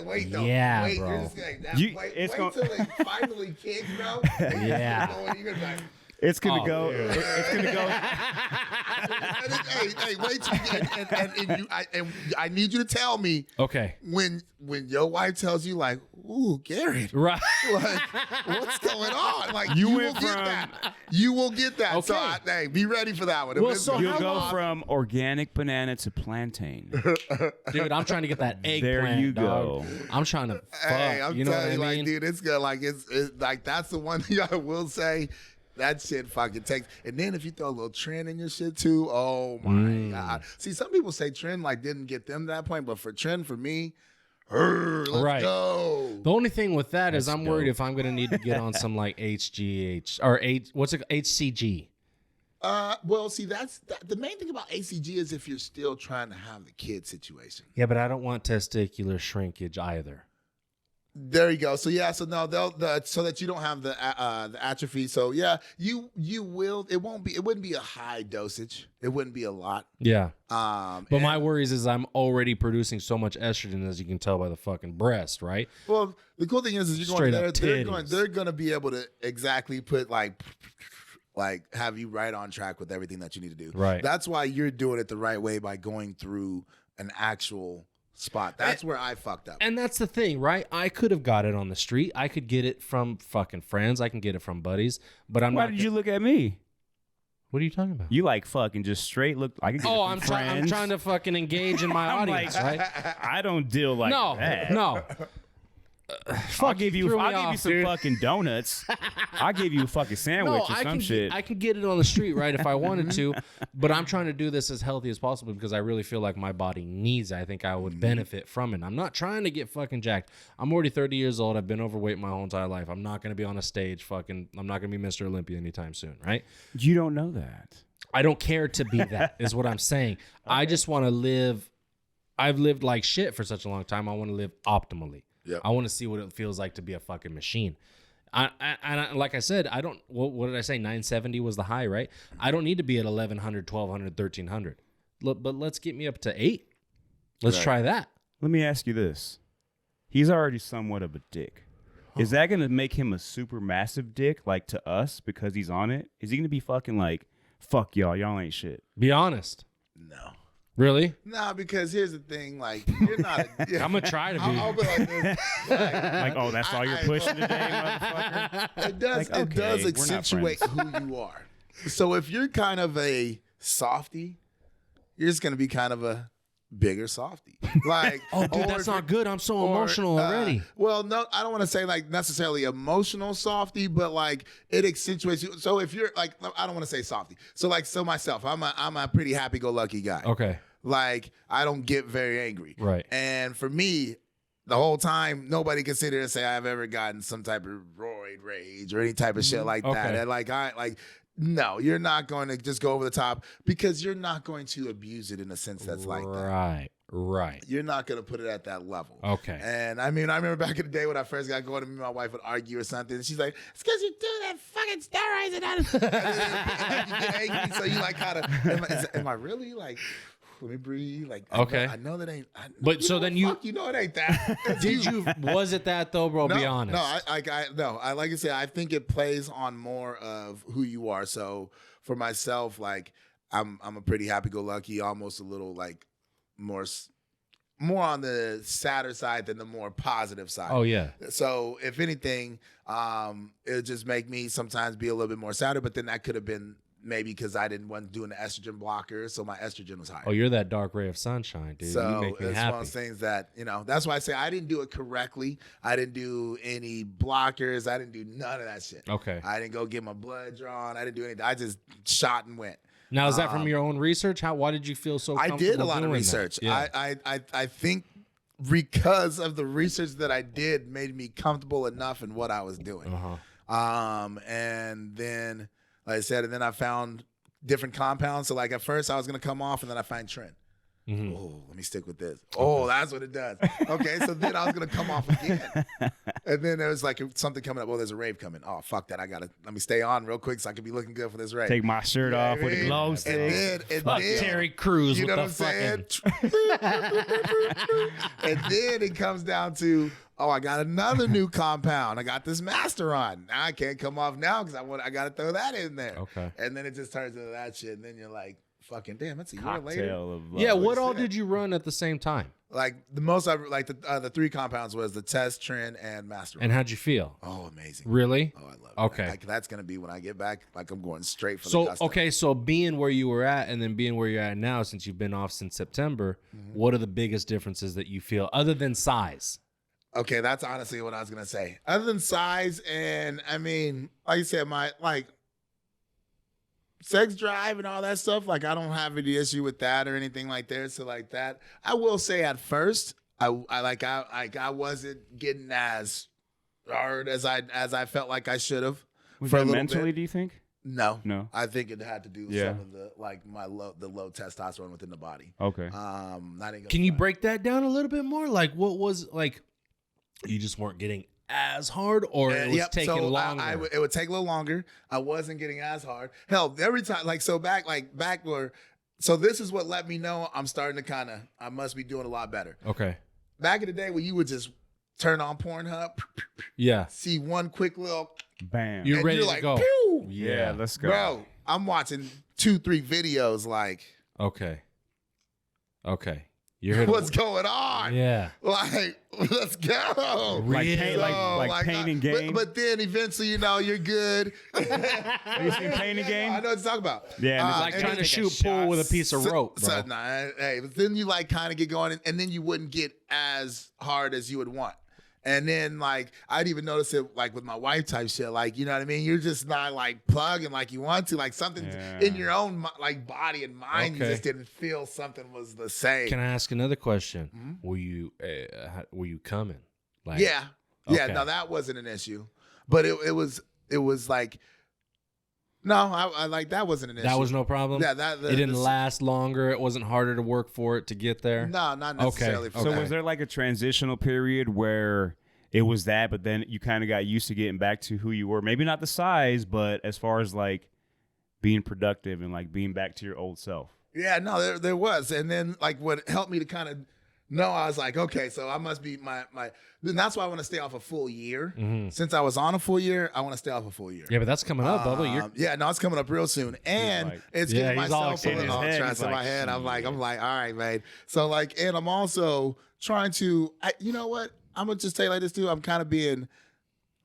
Wait, though. Yeah, wait, bro. You're just gonna, wait till it finally kicks, bro. Yeah. You're gonna be like, it's gonna go. Dude. It's gonna go. hey, wait till I need you to tell me. Okay. When your wife tells you like, "Ooh, Garrett, right? Like, what's going on?" Like you will get that. You will get that. Okay. So hey, be ready for that one. Well, so you'll go from organic banana to plantain. Dude, I'm trying to get that eggplant. There you dog. go. I'm trying to. Hey, fuck, I'm you know telling you, what I mean? like, dude, it's good. Like it's like that's the one thing I will say. That shit fucking takes. And then if you throw a little trend in your shit too, oh my God. See, some people say trend like didn't get them to that point, but for trend, for me, let's go. The only thing with that is I'm worried if I'm going to need to get on some like HGH or HCG. Well, see, that's the main thing about HCG is if you're still trying to have the kid situation. Yeah, but I don't want testicular shrinkage either. There you go. So yeah, so no, so that you don't have the atrophy. So yeah, you will. It wouldn't be a high dosage. It wouldn't be a lot. Yeah. But my worries is I'm already producing so much estrogen, as you can tell by the fucking breast, right? Well, the cool thing is you're Straight going up there. They're titties. going to be able to exactly put like have you right on track with everything that you need to do. Right. That's why you're doing it the right way by going through an actual spot. That's where I fucked up. And that's the thing, right? I could have got it on the street. I could get it from fucking friends. I can get it from buddies. But I'm Why not. did you look at me? What are you talking about? You like fucking just straight look. I can get it from I'm friends. trying to fucking engage in my audience, right? I don't deal like that. No. I'll give you some dude. fucking donuts. I'll give you a fucking sandwich or some shit. I can get it on the street, right, if I wanted to, but I'm trying to do this as healthy as possible because I really feel like my body needs it. I think I would benefit from it. I'm not trying to get fucking jacked. I'm already 30 years old. I've been overweight my whole entire life. I'm not going to be on a stage I'm not going to be Mr. Olympia anytime soon, right? You don't know that. I don't care to be that is what I'm saying. Okay. I just want to live. I've lived like shit for such a long time. I want to live optimally. Yep. I want to see what it feels like to be a fucking machine. I like I said, I don't. What did I say? 970 was the high, right? I don't need to be at 1100, 1200, 1300. But let's get me up to 8. Let's try that. Let me ask you this: he's already somewhat of a dick. Is that gonna make him a super massive dick, like to us, because he's on it? Is he gonna be fucking like, fuck y'all ain't shit? Be honest. No. Really? Nah, because here's the thing, like you're not. I'm gonna try to be. I'll be like this. Like, oh, that's all you're pushing today, motherfucker. It does. Like, it does accentuate who you are. So if you're kind of a softie, you're just gonna be kind of a bigger softie. Like, oh, dude, that's not good. I'm so emotional already. Well, no, I don't want to say like necessarily emotional softie, but like it accentuates you. So if you're like, I don't want to say softie. So like, myself, I'm a pretty happy-go-lucky guy. Okay. Like I don't get very angry. Right. And for me, the whole time, nobody can sit there and say I've ever gotten some type of roid rage or any type of shit like that. And like no, you're not going to just go over the top because you're not going to abuse it in a sense that's like that. Right. You're not going to put it at that level. Okay. And I mean, I remember back in the day when I first got going, and me and my wife would argue or something. And she's like, it's because you do that fucking steroids and you get angry. So you like kind of, am I really like, let me breathe. Like, okay. I know that ain't. But so then you know it ain't that. Did you? Was it that though, bro? No, be honest. No, I like I said, I think it plays on more of who you are. So for myself, like I'm a pretty happy-go-lucky, almost a little like more on the sadder side than the more positive side. Oh yeah. So if anything, it'll just make me sometimes be a little bit more sadder. But then that could have been maybe because I wasn't doing the estrogen blocker, so my estrogen was higher. Oh, you're that dark ray of sunshine, dude. So you make me it's happy. one of those things that, that's why I say I didn't do it correctly. I didn't do any blockers. I didn't do none of that shit. Okay. I didn't go get my blood drawn. I didn't do anything. I just shot and went. Now, is that from your own research? Why did you feel so I comfortable did a lot of doing research. that? Yeah. I think because of the research that I did made me comfortable enough in what I was doing. And then, like I said, and then I found different compounds. So like at first I was going to come off, and then I find trend. Oh, let me stick with this. Oh, that's what it does. Okay, so then I was going to come off again. And then there was like something coming up. Oh, there's a rave coming. Oh, fuck that. Let me stay on real quick so I can be looking good for this rave. Take my shirt off with a glow stick. And Fuck then, Terry Crews you know with what I'm the saying? And then it comes down to, oh, I got another new compound. I got this master on. Now I can't come off now because I got to throw that in there. Okay. And then it just turns into that shit. And then you're like, fucking damn, that's a year Cocktail later. of Yeah, what all did you run at the same time? Like the most, the 3 compounds was the test, trend, and master. And how'd you feel? Oh, amazing. Really? Oh, I love it. Okay. That's going to be when I get back, like I'm going straight for the So, custom. okay, so being where you were at and then being where you're at now, since you've been off since September, what are the biggest differences that you feel other than size? Okay, that's honestly what I was going to say. Other than size, and I mean, like you said, my sex drive and all that stuff, like I don't have any issue with that or anything like that. So like that, I will say at first, I wasn't getting as hard as I felt like I should have. Was for a that little mentally, bit. do you think? No, No. I think it had to do with Yeah. some of the low testosterone within the body. Okay. Can you break that down a little bit more? Like, what was like? You just weren't getting as hard, or it was taking longer? It would take a little longer. I wasn't getting as hard. Hell, every time, back where. So this is what let me know I'm starting to I must be doing a lot better. Okay. Back in the day when you would just turn on Pornhub, Yeah. see one quick little, Bam. You're and ready you're to like, go. pew! yeah, let's go. Bro, I'm watching 2-3 videos like, Okay. You're here. what's going on? Yeah. Like, let's go. Like, Really? pain, like Pain and Gain. But then eventually, you're good. Have you seen Pain and Gain? I know what you're talking about. Yeah, It's like and trying to then- shoot pool with a piece of rope, bro. So, hey, but then you kind of get going, and then you wouldn't get as hard as you would want. And then I'd even notice it with my wife type shit. You know what I mean? You're just not plugging like you want to. Something in your own body and mind, you Okay. just didn't feel something was the same. Can I ask another question? Were you coming? Yeah. Okay. No, that wasn't an issue. But it was no, I that wasn't an issue. That was no problem. Yeah, it didn't last longer. It wasn't harder to work for it to get there. No, not necessarily. Okay. For So that. was there a transitional period where it was that, but then you kind of got used to getting back to who you were? Maybe not the size, but as far as being productive and being back to your old self. Yeah, no, there was. And then what helped me to kind of know, I was like, okay, so I must be my then that's why I want to stay off a full year. Since I was on a full year, I want to stay off a full year. Yeah, but that's coming up, Bubba. Yeah, no, it's coming up real soon. And it's Yeah, getting he's all myself a excited. little In his head, stress he's in my like, head. I'm like, all right, man. So and I'm also trying to, you know what? I'm gonna just tell you like this too. I'm kind of being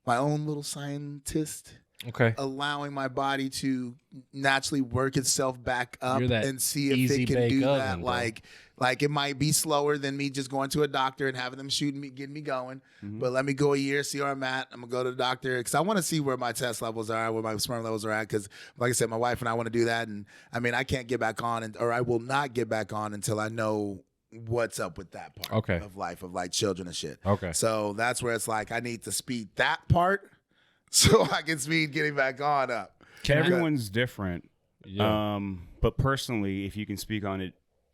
my own little scientist. Okay. Allowing my body to naturally work itself back up You're that and see if easy it can bake do oven, that. bro. Like it might be slower than me just going to a doctor and having them shooting me, getting me going. But let me go a year, see where I'm at. I'm gonna go to the doctor because I want to see where my test levels are, where my sperm levels are at. Because, like I said, my wife and I want to do that. And I mean, I can't get back on, or I will not get back on until I know what's up with that part of life, of children and shit. Okay. So that's where it's I need to speed that part so I can speed getting back on up. Everyone's different. Yeah. But personally, if you can speak on it,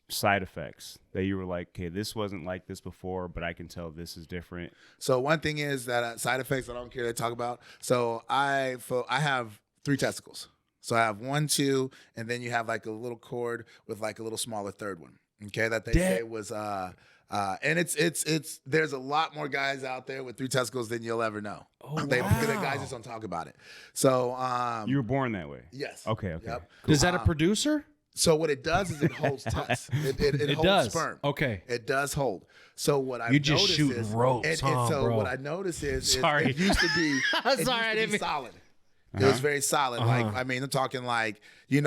side effects that you were like, okay, this wasn't like this before, but I can tell this is different. So one thing is that side effects I don't care to talk about. So I have 3 testicles. So I have 1, 2, and then you have a little cord with a little smaller third one. Okay, that they say was and it's there's a lot more guys out there with 3 testicles than you'll ever know. Oh, The wow. guys just don't talk about it. So You were born that way. yes. Okay. Yep. Is that a producer? So what it does is it holds test. It holds does. sperm. Okay. It does hold. So what I You just noticed shooting is, ropes, and huh, so bro? what I noticed is Sorry. it used to be, Sorry, I didn't mean- solid. It was very solid. Like, Uh-huh. I mean, I'm talking like, if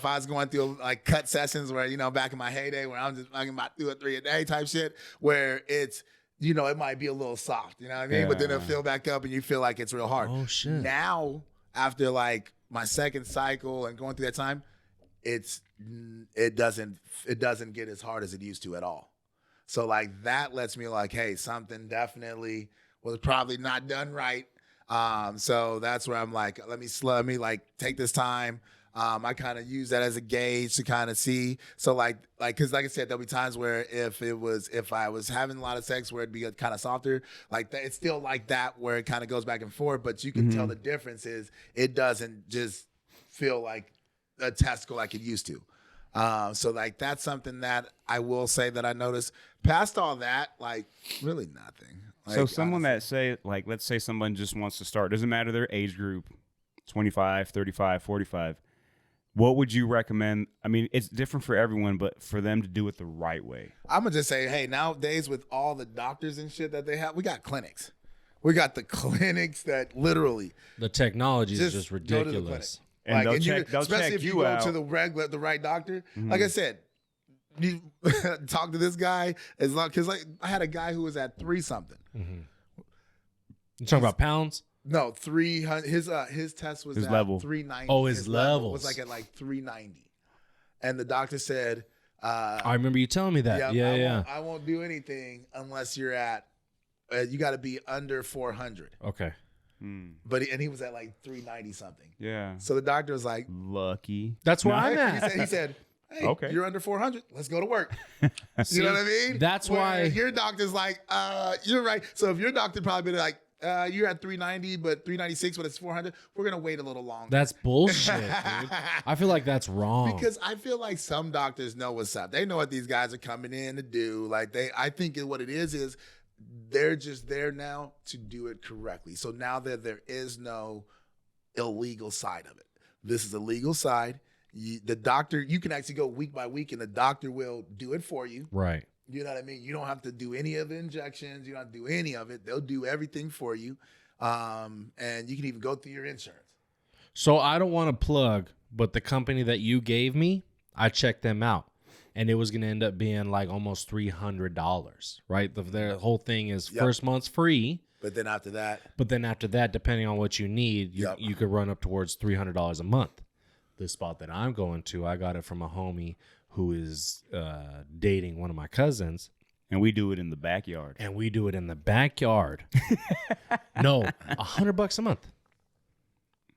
I was going through like cut sessions where, back in my heyday where I'm just fucking about 2 or 3 a day type shit, where it's, it might be a little soft, you know what I mean? But then it'll fill back up and you feel like it's real hard. Oh, shit. Now, after like my second cycle and going through that time, it doesn't get as hard as it used to at all. So like that lets me like, hey, something definitely was probably not done right. So that's where I'm like, let me like take this time. I kind of use that as a gauge to kind of see. So cause like I said, there'll be times where if I was having a lot of sex where it'd be kind of softer, like that, it's still like that where it kind of goes back and forth, but you can tell the difference is it doesn't just feel like a testicle like it used to. So like that's something that I will say that I noticed. Past all that, like really nothing. Like, So someone honestly. that say, like, let's say someone just wants to start, doesn't matter their age group, 25, 35, 45. What would you recommend? I mean, it's different for everyone, but for them to do it the right way. I'm gonna just say, hey, nowadays with all the doctors and shit that they have, we got clinics. We got the clinics that literally The technology is just go to the clinic. ridiculous. And they'll especially check if you you go out. to the right doctor. Like I said, you talk to this guy as long because like I had a guy who was at 3 something. You talking about pounds? No, 300. His test was His at level. 390. Oh, his level was levels. like at like 390, and the doctor said, I remember you telling me that. Yeah. I won't do anything unless you're at. You got to be under 400." Okay. But he was at like 390 something. Yeah. So the doctor was like, Lucky. That's where I'm at. he said, "Hey, Okay. you're under 400. Let's go to work." You know what I mean? That's Where why- your doctor's like, you're right. So if your doctor probably be like, you're at 390, but 396, but it's 400, we're gonna wait a little longer. That's bullshit, dude. I feel like that's wrong. Because I feel like some doctors know what's up. They know what these guys are coming in to do. Like I think what it is they're just there now to do it correctly. So now that there is no illegal side of it, this is a legal side. The doctor, you can actually go week by week, and the doctor will do it for you. Right. You know what I mean? You don't have to do any of the injections. You don't have to do any of it. They'll do everything for you, and you can even go through your insurance. So I don't want to plug, but the company that you gave me, I checked them out, and it was going to end up being like almost $300, right? Their whole thing is first month's free, But then after that, depending on what you need, Yep. you could run up towards $300 a month. The spot that I'm going to, I got it from a homie who is dating one of my cousins. And we do it in the backyard. And we do it in the backyard. No, $100 a month.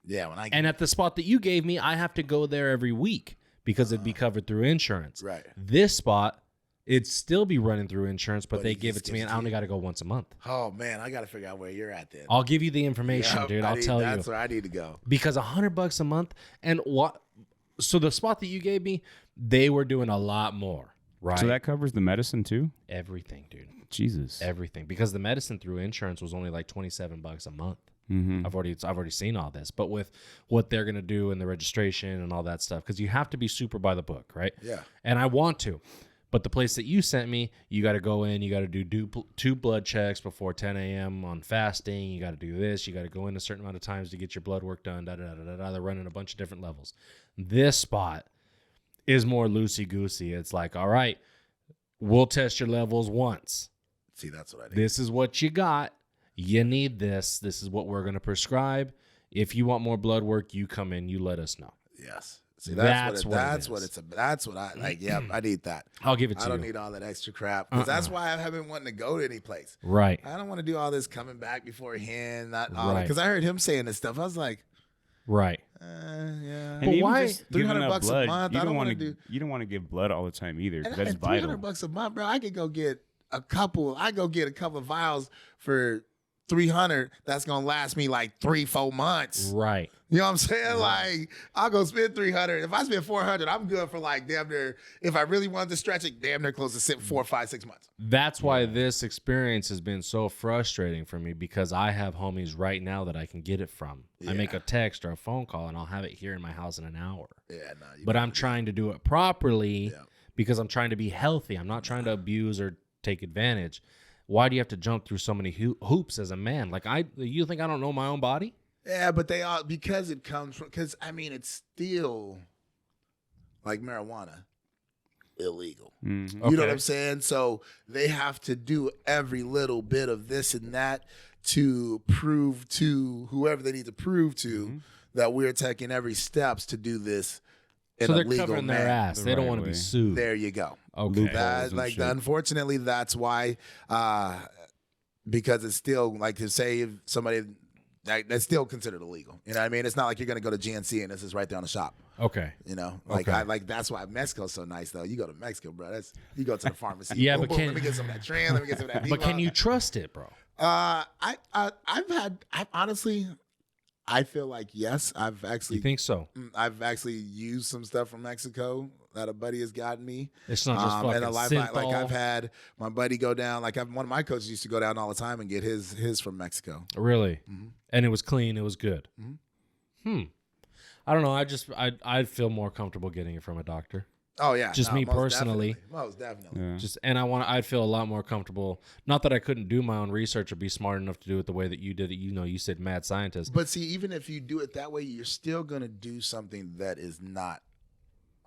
yeah, when I And at the spot that you gave me, I have to go there every week because it'd be covered through insurance. Right. This spot, it'd still be running through insurance, but But they he give just it to me, gives and it I to only you. got to go once a month. Oh man, I got to figure out where you're at then. I'll give you the information, Yep, dude. I'll tell you. That's where I need to go. Because $100 a month, and what? So the spot that you gave me, they were doing a lot more, right? So that covers the medicine too? Everything, dude. Jesus. Everything. Because the medicine through insurance was only like $27 a month. Mm-hmm. I've already seen all this, but with what they're gonna do and the registration and all that stuff, because you have to be super by the book, right? Yeah. And I want to, but the place that you sent me, you got to go in, you got to do 2 blood checks before 10 a.m. on fasting. You got to do this. You got to go in a certain amount of times to get your blood work done. They're running a bunch of different levels. This spot is more loosey goosey. It's like, all right, we'll test your levels once. See, that's what I need. This is what you got. You need this. This is what we're going to prescribe. If you want more blood work, you come in, you let us know. Yes. See, That's what it that's is. what it's. That's what I like. Yeah, I need that. I'll give it to I don't you. need all that extra crap because that's why I haven't wanted to go to any place. Right. I don't want to do all this coming back beforehand. Not all Right. because I heard him saying this stuff. I was like, Right. yeah. And even why- just giving $300 up a blood, month, You I don't don't wanna want to do- You don't want to give blood all the time either. And, That's and vital. $300 a month, bro. I could go get a couple. I go get a couple of vials for $300. That's gonna last me like 3-4 months. Right. You know what I'm saying? Like, I'll go spend $300. If I spend $400, I'm good for like damn near. If I really wanted to stretch it, damn near close to 4, 5, 6 months. That's why this experience has been so frustrating for me, because I have homies right now that I can get it from. I make a text or a phone call and I'll have it here in my house in an hour. Yeah, no. But I'm trying to do it properly Yeah. because I'm trying to be healthy. I'm not trying to abuse or take advantage. Why do you have to jump through so many hoops as a man? Like, you think I don't know my own body? Yeah, but they all, because it comes from, because I mean, it's still like marijuana, illegal. Mm-hmm. You know what I'm saying? So they have to do every little bit of this and that to prove to whoever they need to prove to that we're taking every steps to do this in So a they're legal covering manner. their ass. They don't right want to be way. sued. There you go. Okay. That, and like, shit. unfortunately, that's why, because it's still like to say if somebody that's still considered illegal. You know what I mean? It's not like you're going to go to GNC and this is right there on the shop. Okay. You know, like Okay. that's why Mexico's so nice though. You go to Mexico, bro. You go to the pharmacy. Yeah, boom, but boom, can- let me get some of that Tran. Let me get some of that. But can Viva. you trust it, bro? I've honestly, I feel like yes. You think so? I've actually used some stuff from Mexico that a buddy has gotten me. It's not just fucking and a life, like synthol. I've had my buddy go down. Like one of my coaches used to go down all the time and get his from Mexico. Really? And it was clean. It was good. I don't know. I'd feel more comfortable getting it from a doctor. Oh yeah, Just me most personally. definitely. Most definitely. Yeah. I'd feel a lot more comfortable. Not that I couldn't do my own research or be smart enough to do it the way that you did it. You know, you said mad scientist. But see, even if you do it that way, you're still gonna do something that is not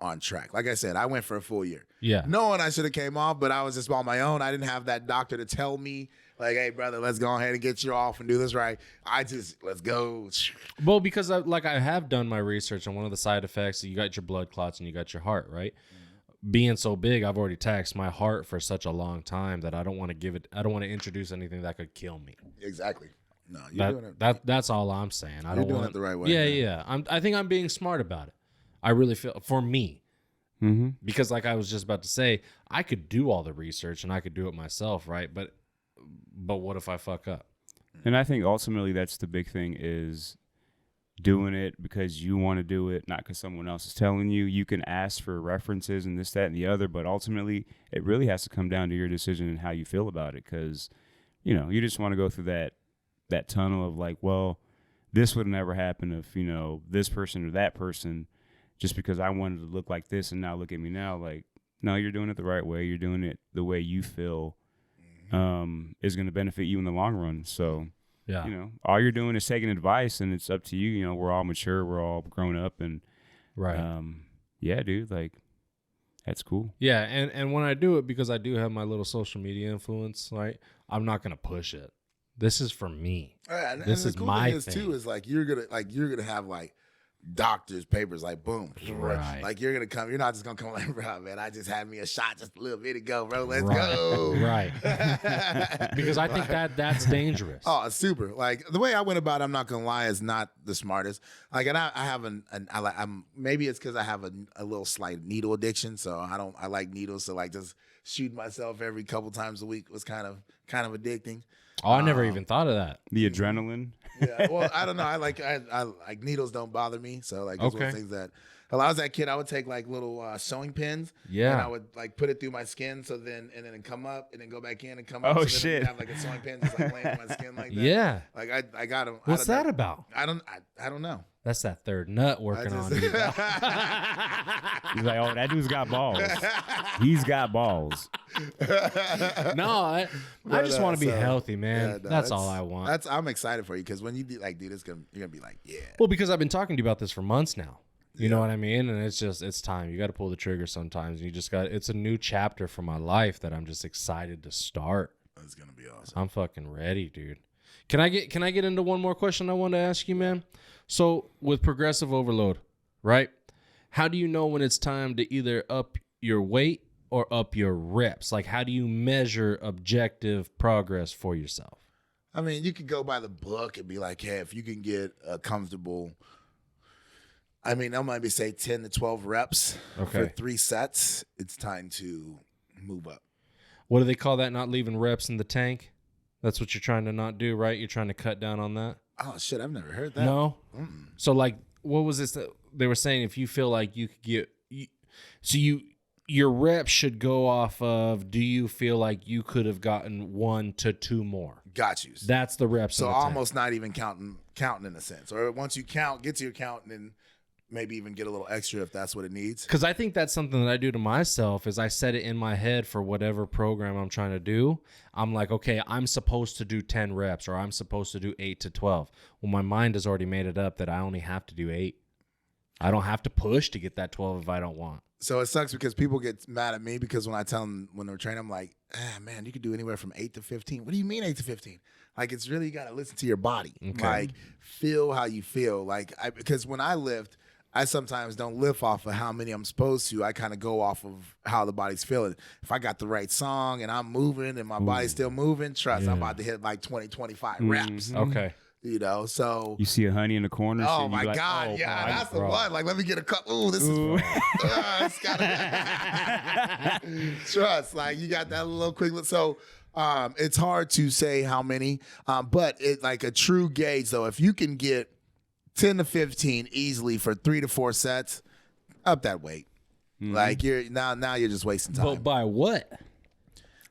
on track. Like I said, I went for a full year. Yeah. Knowing I should have came off, but I was just on my own. I didn't have that doctor to tell me, like, hey, brother, let's go ahead and get you off and do this right. Let's go. Well, because I have done my research on one of the side effects. You got your blood clots and you got your heart, right? Being so big, I've already taxed my heart for such a long time that I don't want to introduce anything that could kill me. Exactly. No, you're doing it. That's all I'm saying. I You're don't doing want it the right way. Yeah. I think I'm being smart about it. I really feel for me. Mm-hmm. Because like I was just about to say, I could do all the research and I could do it myself, right? But what if I fuck up? And I think ultimately that's the big thing is doing it because you want to do it, not because someone else is telling you. You can ask for references and this, that, and the other, but ultimately it really has to come down to your decision and how you feel about it. Because, you know, you just want to go through that tunnel of like, well, this would never happen if, you know, this person or that person, just because I wanted to look like this and now look at me now. Like, no, you're doing it the right way. You're doing it the way you feel is going to benefit you in the long run. So, Yeah. you know, all you're doing is taking advice, and it's up to you. You know, we're all mature, we're all grown up, and Right. yeah, dude, like that's cool. Yeah, and when I do it, because I do have my little social media influence, right? I'm not gonna push it. This is for me. And This the is cool my thing is too is like you're gonna have like doctors' papers like boom, Right. like you're not just gonna come like, bro, man, I just had me a shot just a little bit ago, bro. Let's Right. go. Right. Because I think that's dangerous. Oh, it's super. Like the way I went about it, I'm not gonna lie, is not the smartest. Like, and I have maybe it's because I have a little slight needle addiction, so I like needles. So like just shooting myself every couple times a week was kind of addicting. Oh, I never even thought of that. The adrenaline. Yeah, well, I don't know. I like needles don't bother me, so like those were things that. When I was that kid, I would take like little sewing pins, Yeah. and I would like put it through my skin, so then it'd come up and then go back in and come up. Oh, so then shit. I'd have like a sewing pin just like laying on my skin like that. Yeah. Like I got them. What's that about? I don't know. That's that third nut working on you. He's like, oh, that dude's got balls. He's got balls. No, I just want to be healthy, man. Yeah, no, that's all I want. I'm excited for you because when you do this, you're gonna be like, yeah. Well, because I've been talking to you about this for months now. You know what I mean? And it's time. You got to pull the trigger sometimes. It's a new chapter for my life that I'm just excited to start. It's gonna be awesome. I'm fucking ready, dude. Can I get into one more question I want to ask you, man? So with progressive overload, right? How do you know when it's time to either up your weight or up your reps? Like, how do you measure objective progress for yourself? I mean, you could go by the book and be like, hey, if you can get a comfortable, I mean, I might be say 10 to 12 reps for 3 sets, it's time to move up. What do they call that? Not leaving reps in the tank? That's what you're trying to not do, right? You're trying to cut down on that? Oh, shit, I've never heard that. No? So, like, what was this? They were saying if you feel like you could get... your reps should go off of, do you feel like you could have gotten 1 to 2 more? Got you. That's the reps. So in the tank. almost not even counting in a sense. Or once you count, get to your count, and then maybe even get a little extra if that's what it needs. Because I think that's something that I do to myself is I set it in my head for whatever program I'm trying to do. I'm like, okay, I'm supposed to do 10 reps or I'm supposed to do 8 to 12. Well, my mind has already made it up that I only have to do 8. I don't have to push to get that 12 if I don't want. So it sucks because people get mad at me because when I tell them when they're training, I'm like, man, you could do anywhere from 8 to 15. What do you mean 8 to 15? Like, it's really, you got to listen to your body. Okay. Like, feel how you feel. Like, because when I lift, I sometimes don't lift off of how many I'm supposed to. I kind of go off of how the body's feeling. If I got the right song and I'm moving and my body's still moving, trust, I'm about to hit like 20, 25 reps. Okay. You know, so. You see a honey in the corner. Oh, shit, my you like, God. oh, Yeah, bro, that's the bro. one. Like, let me get a cup. Ooh, this is fun. It's gotta trust. Like, you got that little quick look. So, it's hard to say how many, but it like a true gauge, though, if you can get 10 to 15 easily for 3 to 4 sets, up that weight. Like you're now you're just wasting time. But by what?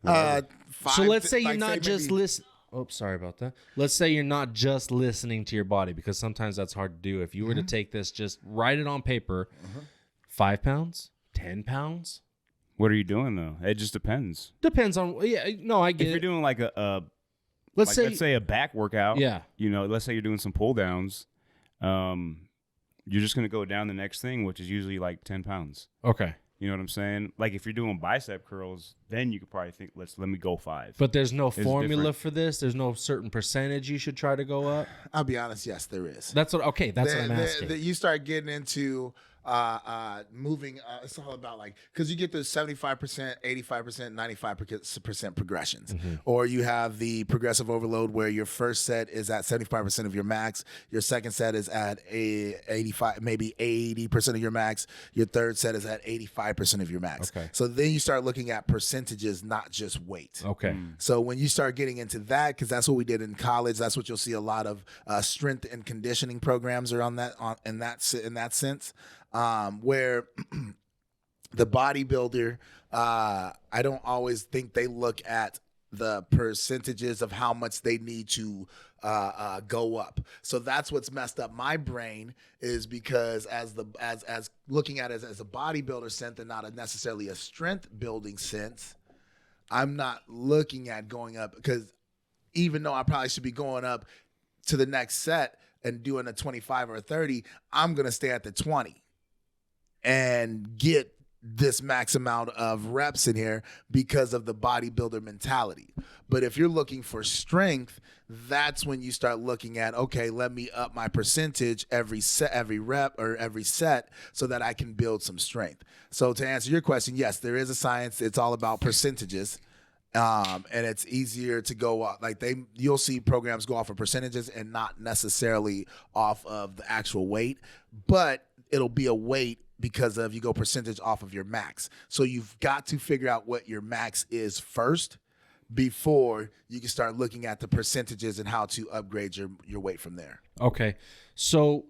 5, So let's say you're like, not just maybe- listening. Oh, sorry about that. Let's say you're not just listening to your body, because sometimes that's hard to do. If you were to take this, just write it on paper, 5 pounds, 10 pounds. What are you doing though? It just depends. Depends on, yeah, no, I get If you're it. doing like a Let's let's say a back workout. Yeah. You know, let's say you're doing some pull downs. You're just gonna go down the next thing, which is usually like 10 pounds. Okay. You know what I'm saying? Like if you're doing bicep curls, then you could probably think, let me go 5. But there's no It's formula different. for this. There's no certain percentage you should try to go up. I'll be honest, yes, there is. That's what I'm asking. You start getting into moving. It's all about like, because you get the 75%, 85%, 95% progressions, or you have the progressive overload where your first set is at 75% of your max, your second set is at 85, maybe 80% of your max, your third set is at 85% of your max. Okay. So then you start looking at percentages, not just weight. Okay. So when you start getting into that, because that's what we did in college, that's what you'll see a lot of strength and conditioning programs are in that sense, where the bodybuilder, I don't always think they look at the percentages of how much they need to go up. So that's what's messed up my brain, is because as looking at it as a bodybuilder sense and not necessarily a strength building sense, I'm not looking at going up, because even though I probably should be going up to the next set and doing a 25 or a 30, I'm going to stay at the 20 and get this max amount of reps in here because of the bodybuilder mentality. But if you're looking for strength, that's when you start looking at, okay, let me up my percentage every rep or every set so that I can build some strength. So to answer your question, yes, there is a science. It's all about percentages. And it's easier to go off, like you'll see programs go off of percentages and not necessarily off of the actual weight, but it'll be a weight because of you go percentage off of your max. So you've got to figure out what your max is first before you can start looking at the percentages and how to upgrade your weight from there. Okay. So,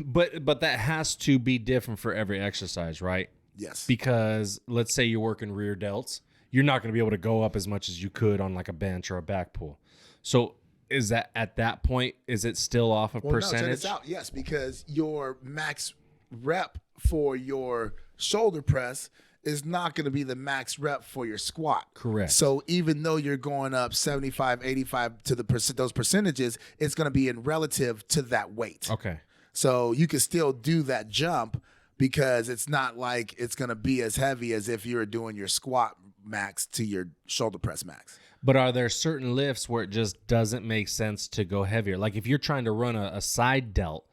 but that has to be different for every exercise, right? Yes. Because let's say you're working rear delts, you're not going to be able to go up as much as you could on like a bench or a back pull. So is that at that point, is it still off of percentage? No, check this out. Yes, because your max rep for your shoulder press is not going to be the max rep for your squat. Correct. So even though you're going up 75, 85 to those percentages, it's going to be in relative to that weight. Okay. So you can still do that jump because it's not like it's going to be as heavy as if you were doing your squat max to your shoulder press max. But are there certain lifts where it just doesn't make sense to go heavier? Like if you're trying to run a side delt,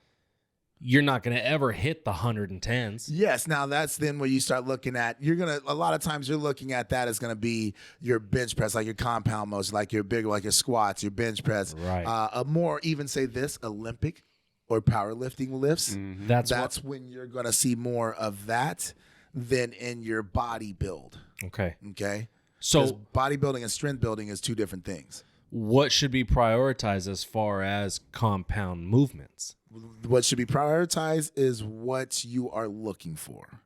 you're not going to ever hit the 110s. Yes. Now that's then where you start looking at, a lot of times you're looking at that as going to be your bench press, like your compound motion, like your bigger, like your squats, your bench press. Right. A more, even say this, Olympic or powerlifting lifts. Mm-hmm. That's when you're going to see more of that than in your body build. Okay. Okay. So 'cause bodybuilding and strength building is two different things. what should be prioritized as far as compound movements? What should be prioritized is what you are looking for,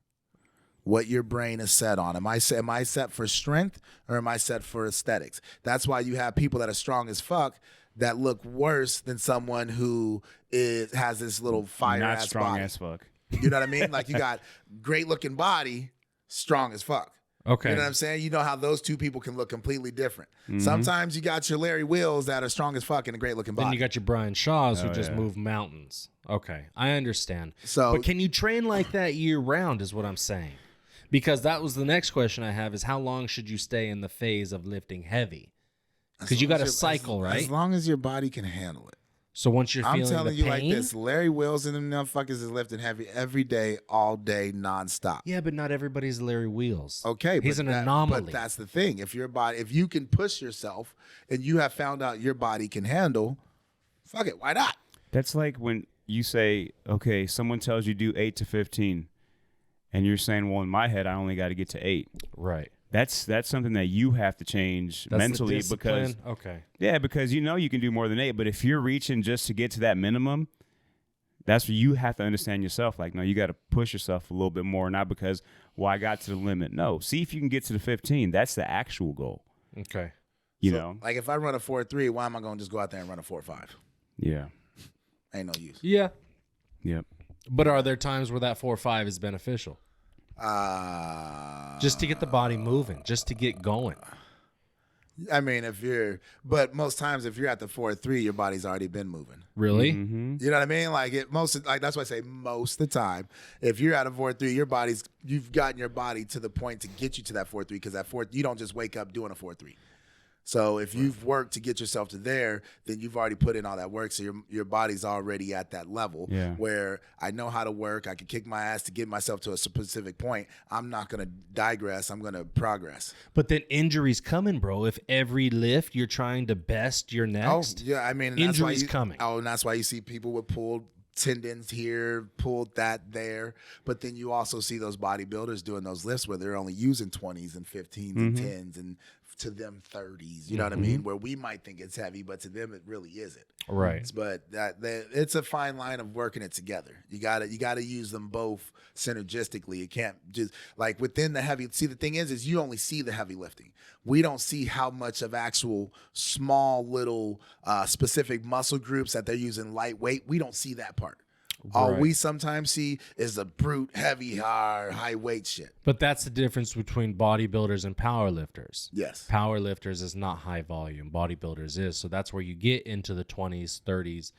what your brain is set on. Am I set for strength or am I set for aesthetics? That's why you have people that are strong as fuck that look worse than someone who has this little fire Not ass strong body. as fuck. You know what I mean? Like you got great looking body, strong as fuck. Okay. You know what I'm saying? You know how those two people can look completely different. Mm-hmm. Sometimes you got your Larry Wills that are strong as fuck and a great looking body. Then you got your Brian Shaws who Oh, just yeah. move mountains. Okay, I understand. So- but can you train like that year round is what I'm saying. Because that was the next question I have is how long should you stay in the phase of lifting heavy? Because you got to cycle, right? As long as your body can handle it. So once you're I'm feeling telling the you pain, like this, Larry Wills and them motherfuckers is lifting heavy every day, all day, nonstop. yeah, but not everybody's Larry Wheels. Okay, he's but an anomaly. But that's the thing. If you can push yourself and you have found out your body can handle, fuck it, why not? That's like when you say, okay, someone tells you do 8 to 15, and you're saying, well, in my head, I only got to get to 8. Right. That's something that you have to change That's mentally the discipline. because Okay. yeah, because you know you can do more than 8, but if you're reaching just to get to that minimum, that's where you have to understand yourself. Like, no, you got to push yourself a little bit more, not because, well, I got to the limit. No, see if you can get to the 15. That's the actual goal. Okay. You So, know? like if I run a 4.3, why am I going to just go out there and run a 4.5? Yeah. Ain't no use. Yeah. Yep. But are there times where that 4.5 is beneficial? Just to get the body moving, just to get going. I mean, but most times if you're at the 4.3, your body's already been moving. Really? Mm-hmm. You know what I mean? Like that's why I say most of the time, if you're at a 4.3, you've gotten your body to the point to get you to that 4.3 because you don't just wake up doing a 4.3. So if you've worked to get yourself to there, then you've already put in all that work. So your body's already at that level where I know how to work. I can kick my ass to get myself to a specific point. I'm not going to digress. I'm going to progress. But then injuries coming, bro. If every lift you're trying to best your next. Oh, yeah. I mean, injuries coming. Oh, and that's why you see people with pulled tendons here, pulled that there. But then you also see those bodybuilders doing those lifts where they're only using 20s and 15s and 10s and to them 30s. You know what I mean? Where we might think it's heavy, but to them it really isn't. Right. But it's a fine line of working it together. You gotta use them both synergistically. It can't just like within the heavy. See, the thing is you only see the heavy lifting. We don't see how much of actual small little specific muscle groups that they're using lightweight. We don't see that part. All Right. we sometimes see is the brute, heavy, high weight shit. But that's the difference between bodybuilders and powerlifters. Yes. Powerlifters is not high volume. Bodybuilders is. So that's where you get into the 20s, 30s,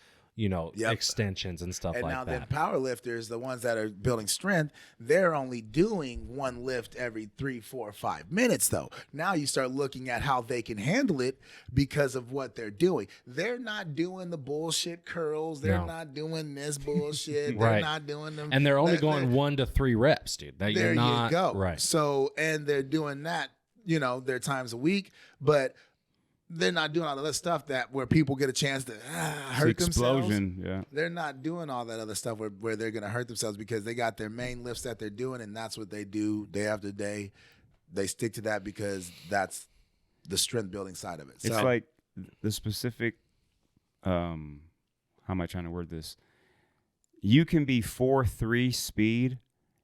extensions and stuff And like now that. then power lifters, the ones that are building strength, they're only doing one lift every 3, 4, 5 minutes though. Now you start looking at how they can handle it because of what they're doing. They're not doing the bullshit curls. They're No. not doing this bullshit. Right. They're not doing them. And they're only going 1 to 3 reps, dude. That There you're not, you go. Right. So, and they're doing that, their times a week, but they're not doing all of that stuff where people get a chance to hurt themselves. Explosion. Yeah. They're not doing all that other stuff where they're going to hurt themselves because they got their main lifts that they're doing, and that's what they do day after day. They stick to that because that's the strength building side of it. It's So, like the specific, how am I trying to word this? You can be 4.3 speed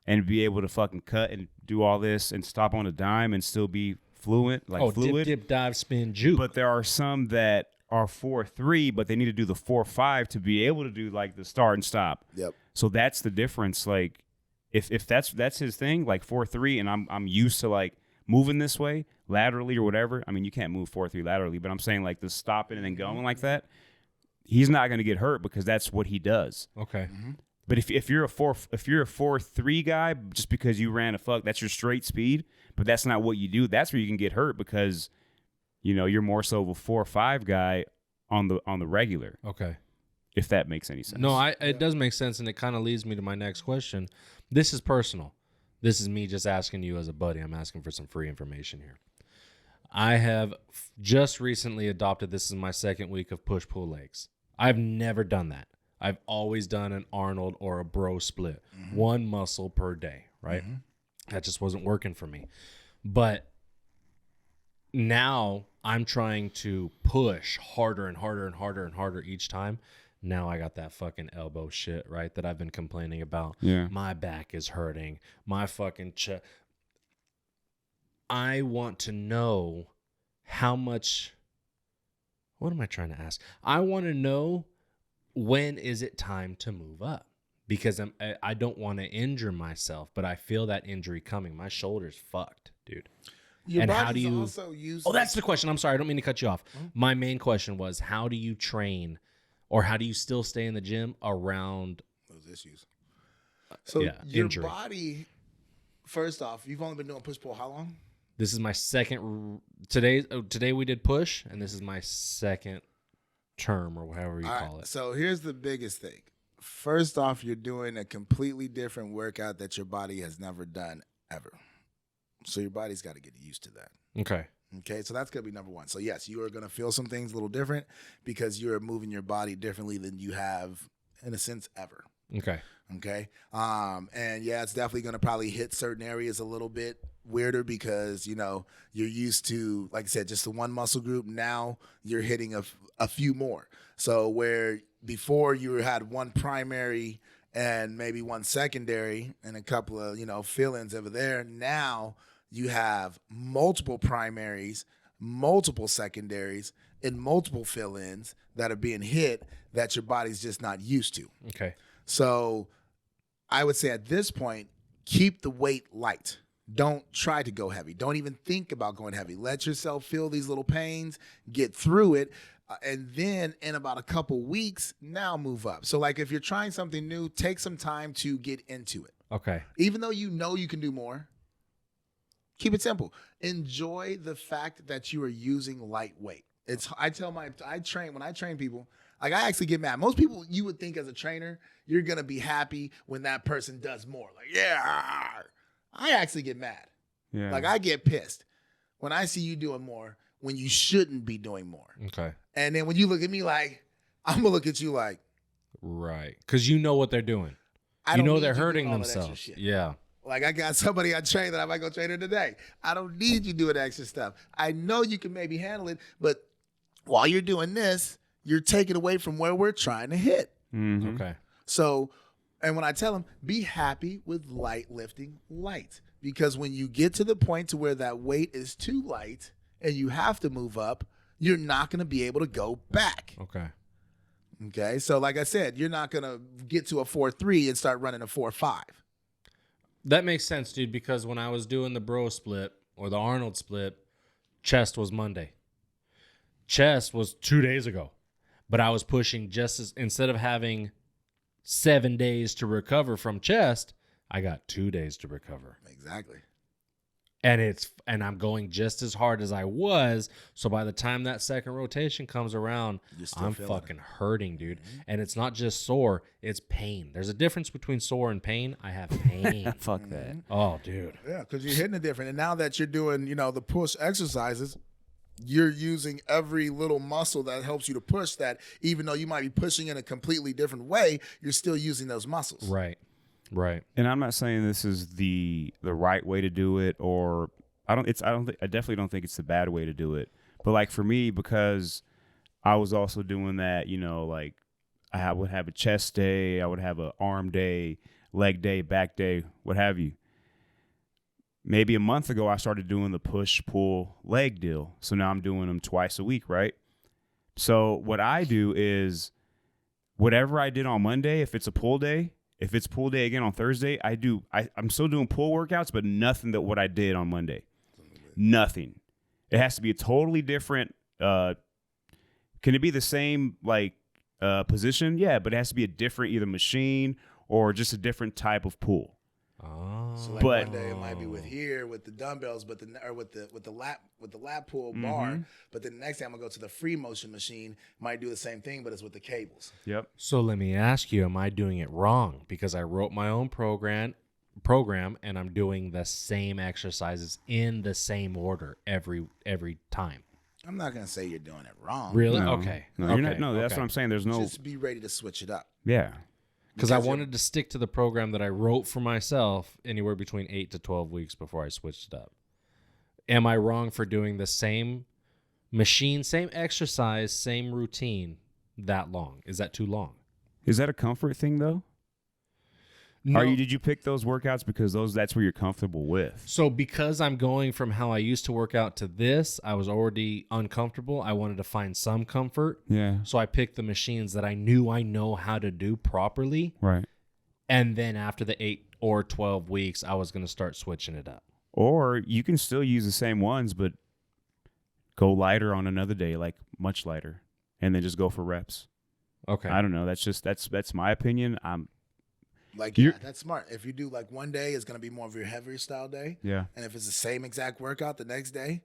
and be able to fucking cut and do all this and stop on a dime and still be fluid. Dip, dive, spin, juke. But there are some that are 4.3, but they need to do the 4.5 to be able to do like the start and stop. Yep. So that's the difference. Like if that's his thing, like 4.3, and I'm used to like moving this way laterally or whatever. I mean, you can't move 4.3 laterally, but I'm saying like the stopping and then going like that. He's not going to get hurt because that's what he does. Okay. But if you're a 4.3 guy, just because you ran that's your straight speed, but that's not what you do. That's where you can get hurt because, you're more so of a 4.5 guy on the regular. Okay. If that makes any sense. No, it does make sense, and it kind of leads me to my next question. This is personal. This is me just asking you as a buddy. I'm asking for some free information here. I have just recently adopted, this is my second week of push-pull legs. I've never done that. I've always done an Arnold or a bro split, one muscle per day, right? That just wasn't working for me. But now I'm trying to push harder and harder and harder and harder each time. Now I got that fucking elbow shit, right, that I've been complaining about. Yeah. My back is hurting. My fucking chest. I want to know how much, What am I trying to ask? I want to know, when is it time to move up? Because I don't want to injure myself, but I feel that injury coming. My shoulder's fucked, dude. Your And body's how do you also used. Oh, that's the question. I'm sorry. I don't mean to cut you off. My main question was, how do you train, or how do you still stay in the gym around those issues. So your injury? body, first off, you've only been doing push-pull how long? This is my second. Today we did push, and this is my second term, or however you call it. So here's the biggest thing. First off, you're doing a completely different workout that your body has never done ever. So your body's got to get used to that. Okay, so that's going to be number one. So yes, you are going to feel some things a little different because you're moving your body differently than you have, in a sense, ever. Okay. And yeah, it's definitely going to probably hit certain areas a little bit weirder because, you know, you're used to, like I said, just the one muscle group. Now you're hitting a few more. So where before you had one primary and maybe one secondary and a couple of, you know, fill-ins over there, now you have multiple primaries, multiple secondaries, and multiple fill-ins that are being hit that your body's just not used to. Okay. So I would say at this point, keep the weight light. Don't try to go heavy. Don't even think about going heavy. Let yourself feel these little pains, get through it, and then in about a couple weeks, now move up. So like if you're trying something new, take some time to get into it. Okay. Even though you know you can do more, keep it simple. Enjoy the fact that you are using lightweight. I train people, like I actually get mad. Most people, you would think as a trainer, you're going to be happy when that person does more. Like, yeah, I actually get mad. Yeah. Like I get pissed when I see you doing more when you shouldn't be doing more. Okay. And then when you look at me like, I'm going to look at you like. Right. Because you know what they're doing. You know they're hurting themselves. Yeah. Like I got somebody I train that I might go train her today. I don't need you doing extra stuff. I know you can maybe handle it, but while you're doing this, you're taking away from where we're trying to hit. Mm-hmm. Okay. So, and when I tell them, be happy with light lifting light. Because when you get to the point to where that weight is too light and you have to move up, you're not going to be able to go back. Okay. Okay. So like I said, you're not going to get to a 4.3 and start running a 4.5. That makes sense, dude, because when I was doing the bro split or the Arnold split, chest was Monday. Chest was 2 days ago. But I was pushing instead of having 7 days to recover from chest, I got 2 days to recover. Exactly. And I'm going just as hard as I was. So by the time that second rotation comes around, I'm fucking hurting, dude. Mm-hmm. And it's not just sore, it's pain. There's a difference between sore and pain. I have pain. Fuck that. Oh, dude. Yeah, because you're hitting it different. And now that you're doing, you know, the push exercises, you're using every little muscle that helps you to push that. Even though you might be pushing in a completely different way, you're still using those muscles. Right. Right. And I'm not saying this is the right way to do it, or I definitely don't think it's the bad way to do it. But like for me, because I was also doing that, you know, like I would have a chest day, I would have an arm day, leg day, back day, what have you. Maybe a month ago, I started doing the push-pull leg deal. So now I'm doing them twice a week, right? So what I do is whatever I did on Monday, if it's a pull day, if it's pull day again on Thursday, I'm still doing pull workouts, but nothing that what I did on Monday. Nothing. It has to be a totally different. Can it be the same like position? Yeah, but it has to be a different either machine or just a different type of pull. Oh. So like one day it might be with the dumbbells, with the lat pull bar. But then the next day I'm gonna go to the free motion machine. Might do the same thing, but it's with the cables. Yep. So let me ask you, am I doing it wrong? Because I wrote my own program, and I'm doing the same exercises in the same order every time. I'm not gonna say you're doing it wrong. Really? No. Okay. No, okay. You're not. No, that's what I'm saying. There's no. Just be ready to switch it up. Yeah. Because I wanted to stick to the program that I wrote for myself anywhere between 8 to 12 weeks before I switched it up. Am I wrong for doing the same machine, same exercise, same routine that long? Is that too long? Is that a comfort thing, though? No. Did you pick those workouts because that's where you're comfortable with? So because I'm going from how I used to work out to this, I was already uncomfortable. I wanted to find some comfort. Yeah. So I picked the machines that I knew I know how to do properly. Right. And then after the 8 or 12 weeks, I was going to start switching it up. Or you can still use the same ones, but go lighter on another day, like much lighter, and then just go for reps. Okay. I don't know. That's my opinion. Like, yeah, that's smart. If you do like one day, it's going to be more of your heavier style day. Yeah. And if it's the same exact workout the next day,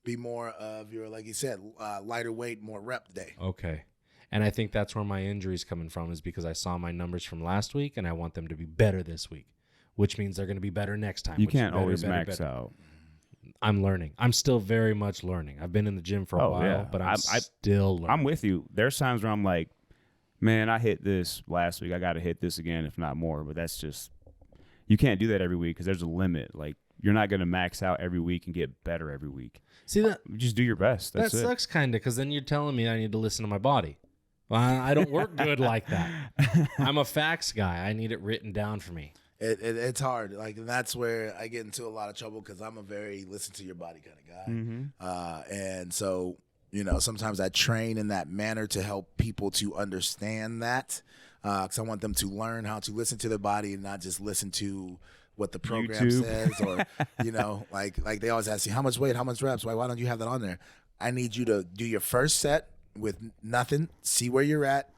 be more of your, like you said, lighter weight, more rep day. Okay. And I think that's where my injury's coming from, is because I saw my numbers from last week and I want them to be better this week, which means they're going to be better next time. You which is can't better, always better, max better. out. I'm learning. I'm still very much learning. I've been in the gym for a while, but I'm still learning. I'm with you. There's times where I'm like, man, I hit this last week. I got to hit this again, if not more. But that's just, you can't do that every week because there's a limit. Like, you're not going to max out every week and get better every week. See that? Just do your best. That's that it. sucks kind of, because then you're telling me I need to listen to my body. Well, I don't work good like that. I'm a facts guy. I need it written down for me. It's hard. Like, and that's where I get into a lot of trouble because I'm a very listen to your body kind of guy. Mm-hmm. And so, you know, sometimes I train in that manner to help people to understand that, because I want them to learn how to listen to their body and not just listen to what the program YouTube. says, or, you know, like they always ask you, how much weight, how much reps? Why don't you have that on there? I need you to do your first set with nothing, see where you're at,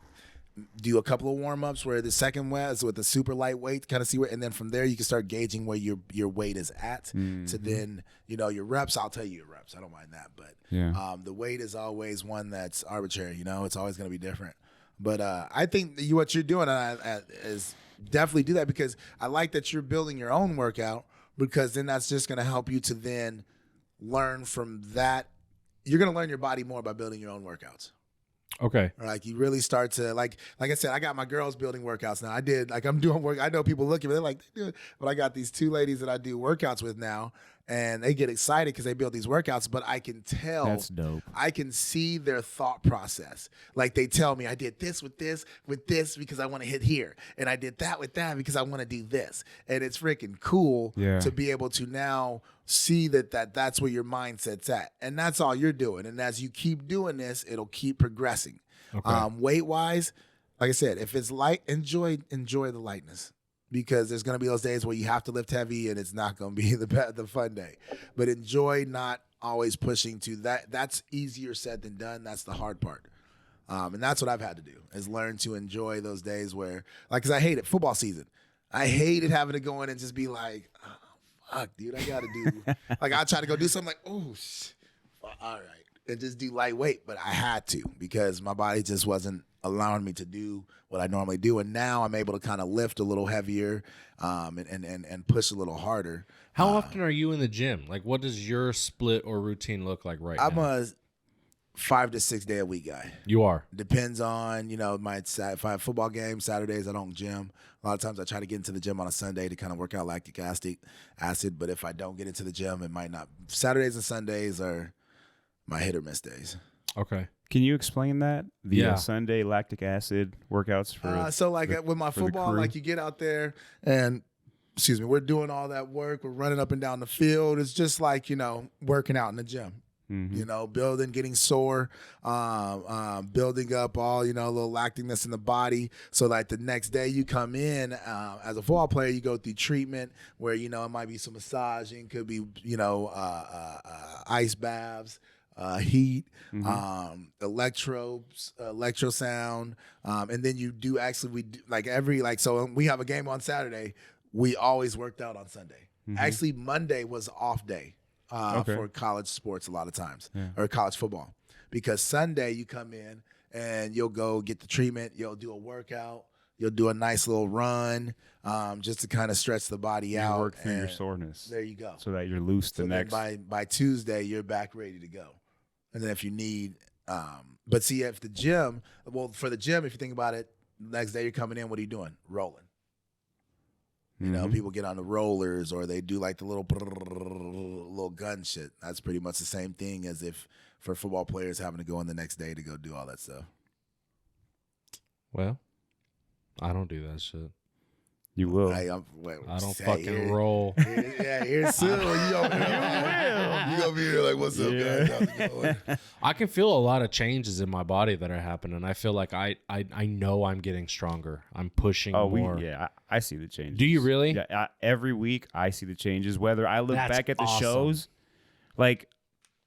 do a couple of warm-ups where the second was with the super lightweight, kind of see where, and then from there you can start gauging where your weight is at. Mm-hmm. So then, you know, your reps, I'll tell you your reps. I don't mind that. But the weight is always one that's arbitrary, you know, it's always going to be different. But I think what you're doing is definitely do that, because I like that you're building your own workout, because then that's just going to help you to then learn from that. You're going to learn your body more by building your own workouts. Okay. Or like you really start to like I said, I got my girls building workouts now. I did, like, I'm doing work. I know people look at me, they're like, they do it. But I got these 2 ladies that I do workouts with now, and they get excited because they build these workouts. But I can tell, That's dope. I can see their thought process. Like, they tell me, I did this with this because I want to hit here, and I did that with that because I want to do this. And it's freaking cool to be able to now see that's where your mindset's at, and that's all you're doing. And as you keep doing this, it'll keep progressing. Okay. Weight wise, like I said, if it's light, enjoy the lightness, because there's going to be those days where you have to lift heavy and it's not going to be the fun day. But enjoy not always pushing to that. That's easier said than done. That's the hard part. And that's what I've had to do, is learn to enjoy those days where, like, because I hate it. Football season, I hated having to go in and just be like, oh, fuck, dude, I got to do, like, I try to go do something like, oh, all right, and just do lightweight. But I had to, because my body just wasn't allowing me to do what I normally do. And now I'm able to kind of lift a little heavier and push a little harder. How often are you in the gym? Like, what does your split or routine look like right I'm now? a 5 to 6 day a week guy. You are. Depends on, you know, if I have football games, Saturdays I don't gym. A lot of times I try to get into the gym on a Sunday to kind of work out lactic acid. But if I don't get into the gym, it might not. Saturdays and Sundays are my hit or miss days. Okay. Can you explain that? The Yeah. Sunday lactic acid workouts for So like with my for the football, crew? like you get out there and, we're doing all that work. We're running up and down the field. It's just like, you know, working out in the gym. Mhm. You know, building, getting sore, building up all, you know, a little lactiness in the body. So like the next day you come in as a football player, you go through treatment where, you know, it might be some massaging, could be, you know, ice baths, heat, electros, electrosound. And then you do so we have a game on Saturday. We always worked out on Sunday. Actually, Monday was off day. For college sports a lot of times, or college football, because Sunday you come in and you'll go get the treatment, you'll do a workout, you'll do a nice little run, just to kind of stretch the body out. Work through your soreness. There you go. So that you're loose the So next. then by Tuesday you're back ready to go. And then if you need, but see, for the gym, if you think about it, next day you're coming in, what are you doing? Rolling. You know, people get on the rollers, or they do like the little gun shit. That's pretty much the same thing as if for football players having to go in the next day to go do all that stuff. Well, I don't do that shit. You will. I don't fucking roll. Yeah, here soon. You gonna be here like, what's up, guys? How's it going? I can feel a lot of changes in my body that are happening. I feel like I know I'm getting stronger. I'm pushing more. I see the changes. Do you really? Yeah, every week I see the changes. Whether I look That's back at the awesome. shows, like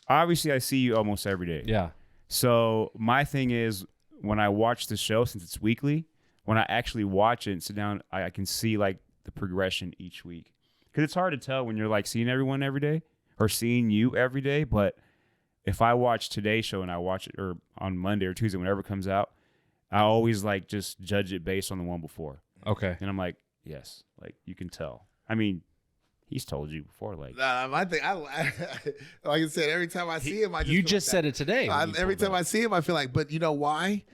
obviously I see you almost every day. Yeah. So my thing is when I watch the show, since it's weekly, when I actually watch it and sit down, I can see like the progression each week. Because it's hard to tell when you're like seeing everyone every day or seeing you every day. But if I watch today's show and I watch it or on Monday or Tuesday, whenever it comes out, I always like just judge it based on the one before. Okay. And I'm like, yes, like you can tell. I mean, he's told you before, like. My thing, like I said, every time I see him, I just You feel just like said it today. every time I see him, I feel like, but you know why?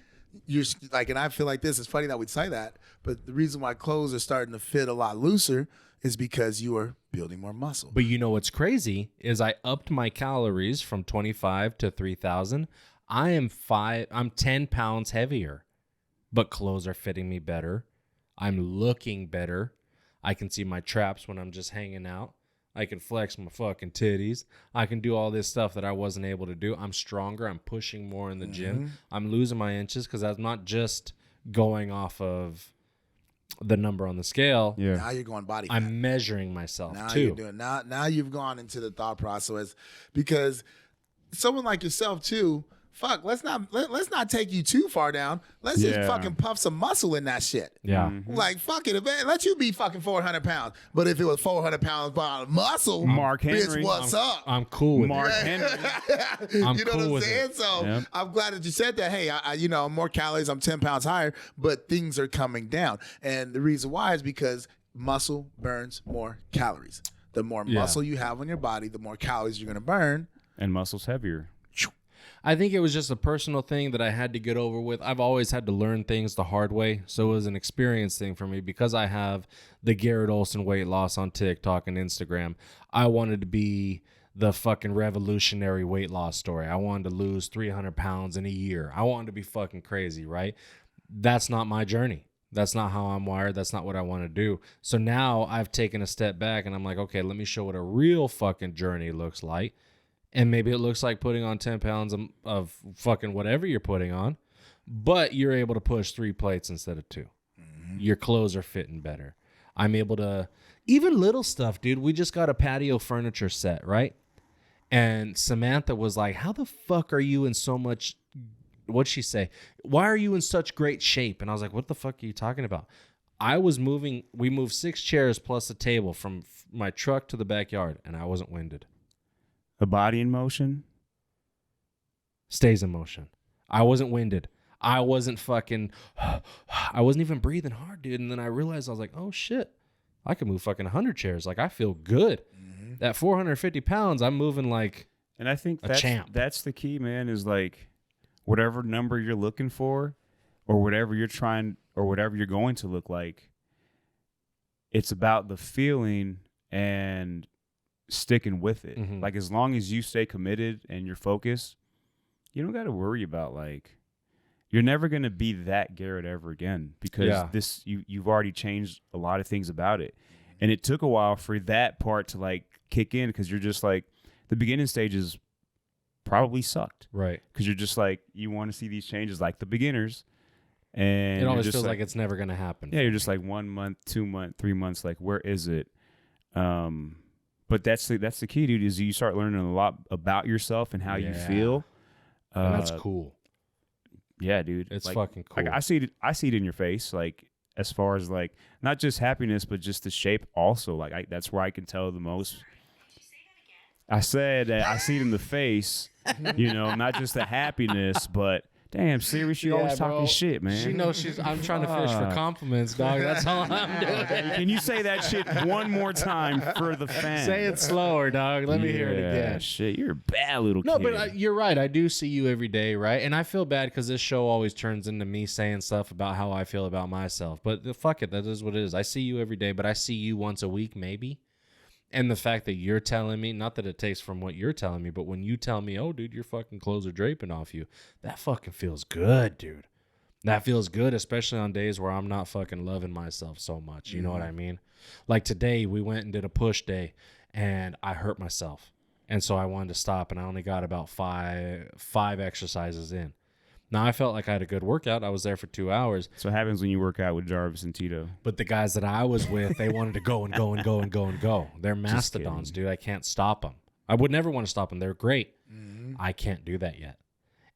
You're like, and I feel like this. It's funny that we say that, but the reason why clothes are starting to fit a lot looser is because you are building more muscle. But you know what's crazy is I upped my calories from 25 to 3,000. I'm 10 pounds heavier, but clothes are fitting me better. I'm looking better. I can see my traps when I'm just hanging out. I can flex my fucking titties. I can do all this stuff that I wasn't able to do. I'm stronger. I'm pushing more in the gym. I'm losing my inches because I'm not just going off of the number on the scale. Yeah. Now you're going body fat. I'm measuring myself Now too. you're doing now you've gone into the thought process because someone like yourself too. Fuck, let's not take you too far down. Let's just fucking puff some muscle in that shit. Yeah. Like, fuck it. Let you be fucking 400 pounds. But if it was 400 pounds of muscle, Mark Henry. bitch, what's up? I'm cool with Mark it. Henry. I'm You know cool what I'm with saying? it. So Yep. I'm glad that you said that. Hey, I more calories. I'm 10 pounds higher, but things are coming down. And the reason why is because muscle burns more calories. The more muscle you have on your body, the more calories you're going to burn. And muscles heavier. I think it was just a personal thing that I had to get over with. I've always had to learn things the hard way. So it was an experience thing for me because I have the Garrett Olson weight loss on TikTok and Instagram. I wanted to be the fucking revolutionary weight loss story. I wanted to lose 300 pounds in a year. I wanted to be fucking crazy, right? That's not my journey. That's not how I'm wired. That's not what I want to do. So now I've taken a step back and I'm like, okay, let me show what a real fucking journey looks like. And maybe it looks like putting on 10 pounds of fucking whatever you're putting on, but you're able to push 3 plates instead of 2. Your clothes are fitting better. I'm able to, even little stuff, dude. We just got a patio furniture set, right? And Samantha was like, how the fuck are you in so much, what'd she say? Why are you in such great shape? And I was like, what the fuck are you talking about? We moved 6 chairs plus a table from my truck to the backyard, and I wasn't winded. The body in motion stays in motion. I wasn't winded. I wasn't fucking, I wasn't even breathing hard, dude. And then I realized I was like, oh shit, I can move fucking 100 chairs. Like I feel good. At 450 pounds, I'm moving like And I think a champ. That's the key, man, is like whatever number you're looking for or whatever you're trying or whatever you're going to look like, it's about the feeling and sticking with it. Like as long as you stay committed and you're focused, you don't got to worry about like you're never going to be that Garrett ever again because you've already changed a lot of things about it. And it took a while for that part to like kick in because you're just like the beginning stages probably sucked. Right. Because you're just like you want to see these changes like the beginners. And it always just feels like it's never going to happen. Yeah, you're just like 1 month, 2 months, 3 months, like where is it? But that's the key, dude, is you start learning a lot about yourself and how you feel. And that's cool. Yeah, dude. It's like, fucking cool. Like I see it in your face, like as far as like not just happiness, but just the shape also. Like that's where I can tell the most. I said that I see it in the face, not just the happiness, but damn, Siri, she always talking shit, man. She knows I'm trying to fish for compliments, dog. That's all I'm doing. Can you say that shit one more time for the fans? Say it slower, dog. Let me hear it again. Shit, you're a bad little kid. No, but you're right. I do see you every day, right? And I feel bad because this show always turns into me saying stuff about how I feel about myself. But fuck it. That is what it is. I see you every day, but I see you once a week, maybe. And the fact that you're telling me, not that it takes from what you're telling me, but when you tell me, oh, dude, your fucking clothes are draping off you, that fucking feels good, dude. That feels good, especially on days where I'm not fucking loving myself so much. You know what I mean? Like today, we went and did a push day, and I hurt myself. And so I wanted to stop, and I only got about five exercises in. Now, I felt like I had a good workout. I was there for 2 hours. So what happens when you work out with Jarvis and Tito? But the guys that I was with, they wanted to go and go and go and go and go. They're mastodons, dude. I can't stop them. I would never want to stop them. They're great. I can't do that yet.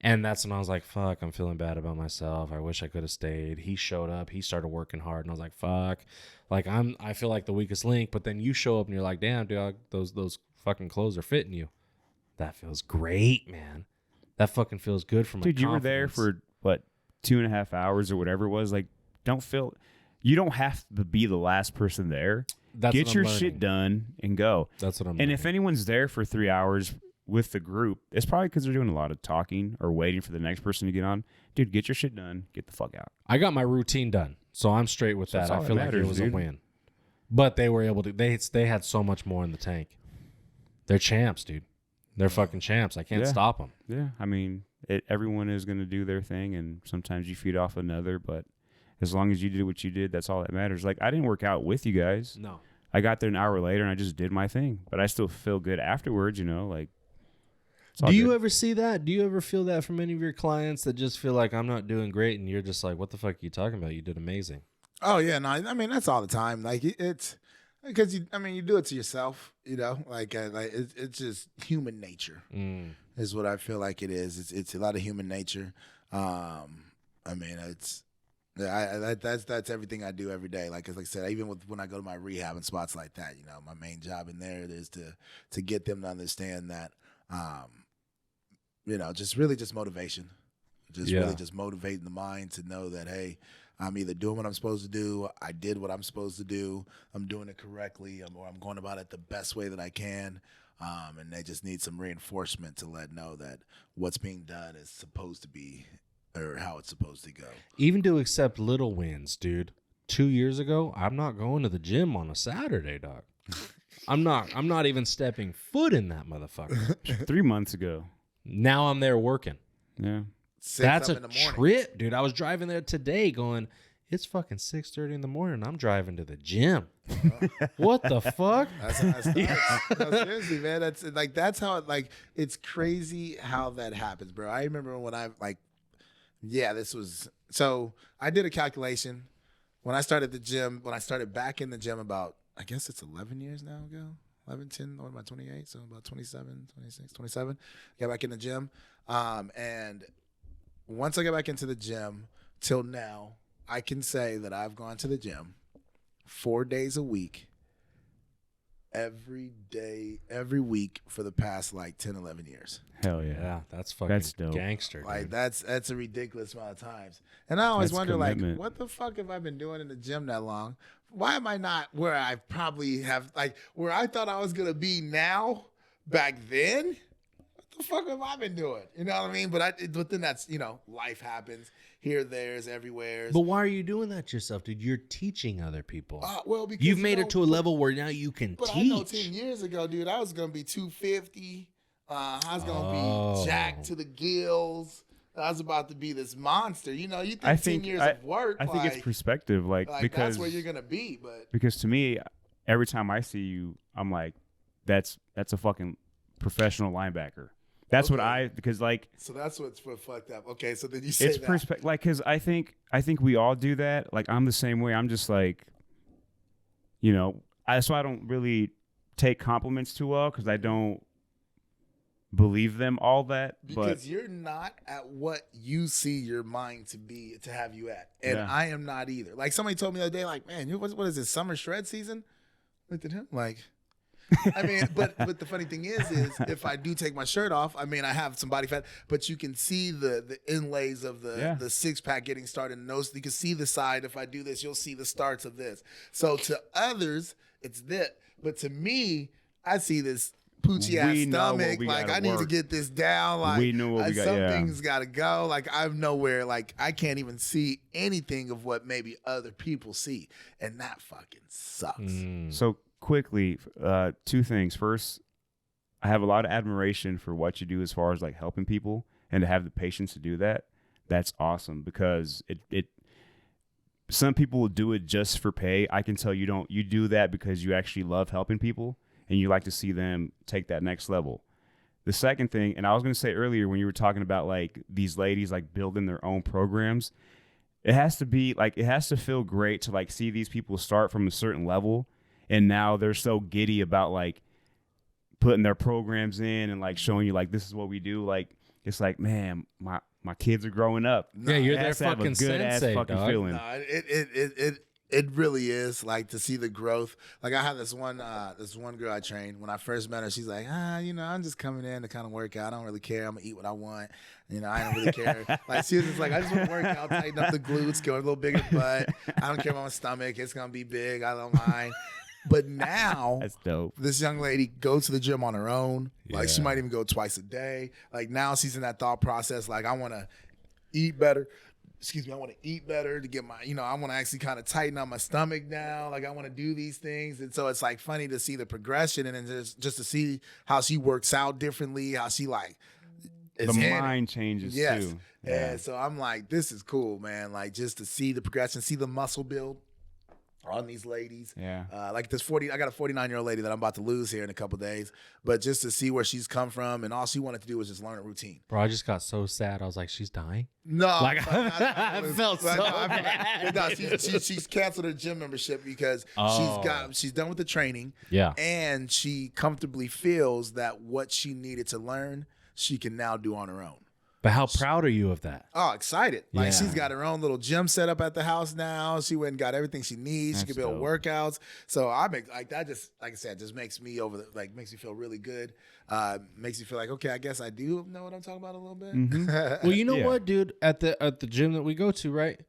And that's when I was like, fuck, I'm feeling bad about myself. I wish I could have stayed. He showed up. He started working hard. And I was like, fuck. Like, I feel like the weakest link. But then you show up and you're like, damn, dude, those fucking clothes are fitting you. That feels great, man. That fucking feels good for my Dude, you were confidence. there for, what, 2.5 hours or whatever it was? Like, you don't have to be the last person there. Get your shit done and go. That's what I'm And if anyone's there for 3 hours with the group, it's probably because they're doing a lot of talking or waiting for the next person to get on. Dude, get your shit done. Get the fuck out. I got my routine done, so I'm straight with that. I feel like it was a win. But they were able to. They had so much more in the tank. They're champs, dude. They're fucking champs. I can't stop them. Yeah, I mean, everyone is going to do their thing, and sometimes you feed off another, but as long as you did what you did, that's all that matters. Like, I didn't work out with you guys. No. I got there an hour later, and I just did my thing, but I still feel good afterwards, you know, like. Do you ever see that? Do you ever feel that from any of your clients that just feel like I'm not doing great, and you're just like, what the fuck are you talking about? You did amazing. Oh yeah, no, I mean that's all the time. Like it's because you do it to yourself, you know. Like it's just human nature is what I feel like it is. It's a lot of human nature. I mean that's everything I do every day. Like I said, even when I go to my rehab and spots like that, you know, my main job in there is to get them to understand that. You know, just motivation. Really just motivating the mind to know that, hey, I'm either doing what I'm supposed to do, I did what I'm supposed to do, I'm doing it correctly, or I'm going about it the best way that I can. And they just need some reinforcement to know that what's being done is supposed to be, or how it's supposed to go. Even to accept little wins, dude. 2 years ago, I'm not going to the gym on a Saturday, dog. I'm not even stepping foot in that motherfucker. 3 months ago. Now I'm there working. Yeah. That's a trip, dude. I was driving there today going, it's fucking 6:30 in the morning. I'm driving to the gym. What the fuck? That's how it starts. No, seriously, man. That's how it, it's crazy how that happens, bro. I remember when so I did a calculation when I started the gym, when I started back in the gym about, I guess it's 11 years now ago. 11, 10, what am I, 28? So about 27, 26, 27. Got back in the gym. And once I got back into the gym till now, I can say that I've gone to the gym 4 days a week, every day, every week for the past 10, 11 years. Hell yeah. Yeah, that's fucking dope. Gangster, dude. That's a ridiculous amount of times. And I always wonder, commitment. what the fuck have I been doing in the gym that long? Why am I not where I probably have, where I thought I was going to be now back then? What the fuck have I been doing? You know what I mean? But then that's, life happens here, there's, everywhere. But why are you doing that to yourself, dude? You're teaching other people. Well, because you've made it to a level where now you can but teach. I know 10 years ago, dude, I was going to be 250. I was going to be jacked to the gills. I was about to be this monster. You think 10 years of work. I think it's perspective, because that's where you're gonna be. But because to me, every time I see you, I'm like, that's a fucking professional linebacker. That's what So that's what's fucked up. Okay, so then you say it's perspective, because I think we all do that. Like, I'm the same way. I'm just like, that's why I don't really take compliments too well, because I don't believe them all that, because you're not at what you see your mind to have you at, and I am not either. Like, somebody told me the other day, man, what is this, summer shred season? Looked at him I mean, but the funny thing is if I do take my shirt off, I mean, I have some body fat, but you can see the inlays of the six pack getting started, and those you can see the side. If I do this, you'll see the starts of this. So to others, it's that, but to me, I see this poochy ass stomach. I need to get this down. We know what we got. Something's got to go. I'm nowhere. I can't even see anything of what maybe other people see, and that fucking sucks. So quickly, two things. First, I have a lot of admiration for what you do as far as helping people, and to have the patience to do that. that's awesome, because it some people will do it just for pay. I can tell you do that because you actually love helping people and you like to see them take that next level. The second thing, and I was going to say earlier when you were talking about like these ladies like building their own programs, it has to feel great to like see these people start from a certain level and now they're so giddy about like putting their programs in and like showing you like this is what we do. Like it's like, man, my kids are growing up. Yeah, you're their fucking good ass sensei, fucking dog. feeling. No, it really is, like, to see the growth. Like, I have this one girl I trained. When I first met her, she's like, I'm just coming in to kind of work out. I don't really care. I'm gonna eat what I want. I don't really care. Like, she was just like, I just want to work out, tighten up the glutes, get a little bigger butt. I don't care about my stomach. It's gonna be big. I don't mind. But now, That's dope. this young lady goes to the gym on her own. Like, she Yeah. might even go twice a day. Like, now she's in that thought process. Like, I want to eat better. Excuse me. I want to eat better to get my, I want to actually kind of tighten up my stomach now. Like, I want to do these things. And so it's like funny to see the progression and then just to see how she works out differently, how she like is The in it. mind changes too. Yeah. So I'm like, this is cool, man. Like, just to see the progression, see the muscle build on these ladies. Yeah. Like this I got a 49-year-old lady that I'm about to lose here in a couple days, but just to see where she's come from, and all she wanted to do was just learn a routine. Bro, I just got so sad. I was like, she's dying. No, Like, I felt so bad. No, she's canceled her gym membership because she's done with the training. Yeah. And she comfortably feels that what she needed to learn, she can now do on her own. But how proud are you of that? Oh, excited. Like, Yeah. she's got her own little gym set up at the house now. She went and got everything she needs. She That's can build dope. workouts. So I make like that, just like I said, just makes me makes me feel really good. Makes you feel like, okay, I guess I do know what I'm talking about a little bit. Well, you know Yeah. what, dude? At the gym that we go to, right?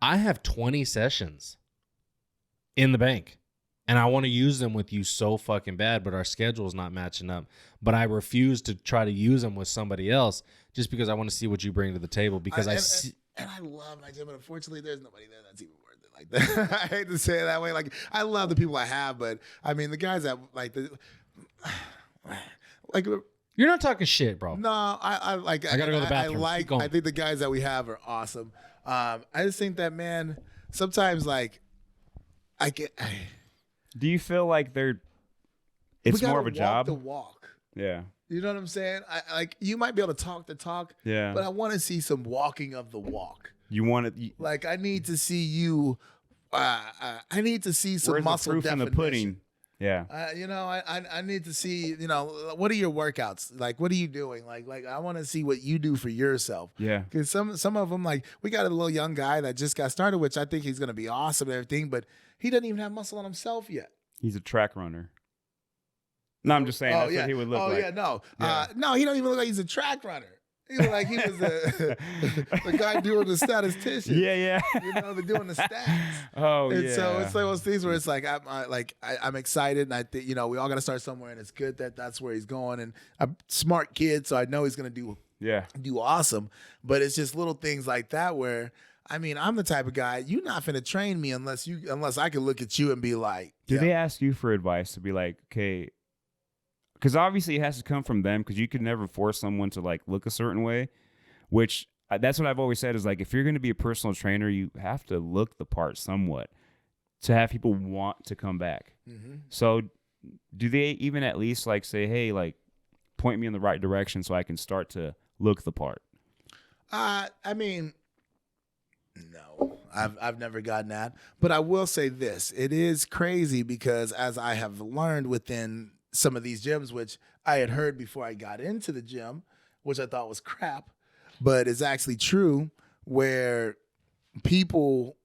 I have 20 sessions in the bank. And I want to use them with you so fucking bad, but our schedule's not matching up. But I refuse to try to use them with somebody else just because I want to see what you bring to the table. Because And I love my gym, but unfortunately, there's nobody there that's even worth it like that. I hate to say it that way. Like, I love the people I have, but I mean, the guys that like you're not talking shit, bro. no, I like. I gotta go to the bathroom. Keep going. I think the guys that we have are awesome. I just think that, man, sometimes like Do you feel like it's we more gotta of a job? walk the walk. Yeah. You know what I'm saying? Like, you might be able to talk the talk, Yeah. but I want to see some walking of the walk. You want it. Like, I need to see you. I need to see some Where's the muscle proof in the definition. pudding? Yeah. I need to see. What are your workouts like? What are you doing? Like I want to see what you do for yourself. Yeah. Because some of them, like, we got a little young guy that just got started, which I think he's gonna be awesome and everything, but he doesn't even have muscle on himself yet. He's a track runner. No, I'm just saying that's what he would look like. No, he don't even look like he's a track runner. He look like he was the guy doing the statistician. Yeah. They're doing the stats. Oh, And yeah. so it's like those things where it's like I'm excited, and I think we all got to start somewhere, and it's good that that's where he's going. And I'm a smart kid, so I know he's gonna do awesome. But it's just little things like that where, I mean, I'm the type of guy, you're not finna train me unless I can look at you and be like, Do yeah. they ask you for advice to be like, okay, because obviously it has to come from them, because you could never force someone to like look a certain way, which that's what I've always said is like, if you're going to be a personal trainer, you have to look the part somewhat to have people want to come back. Mm-hmm. So do they even at least like say, hey, like point me in the right direction so I can start to look the part? I mean, no, I've never gotten that, but I will say this: it is crazy because as I have learned within some of these gyms, which I had heard before I got into the gym, which I thought was crap, but it's actually true, where people,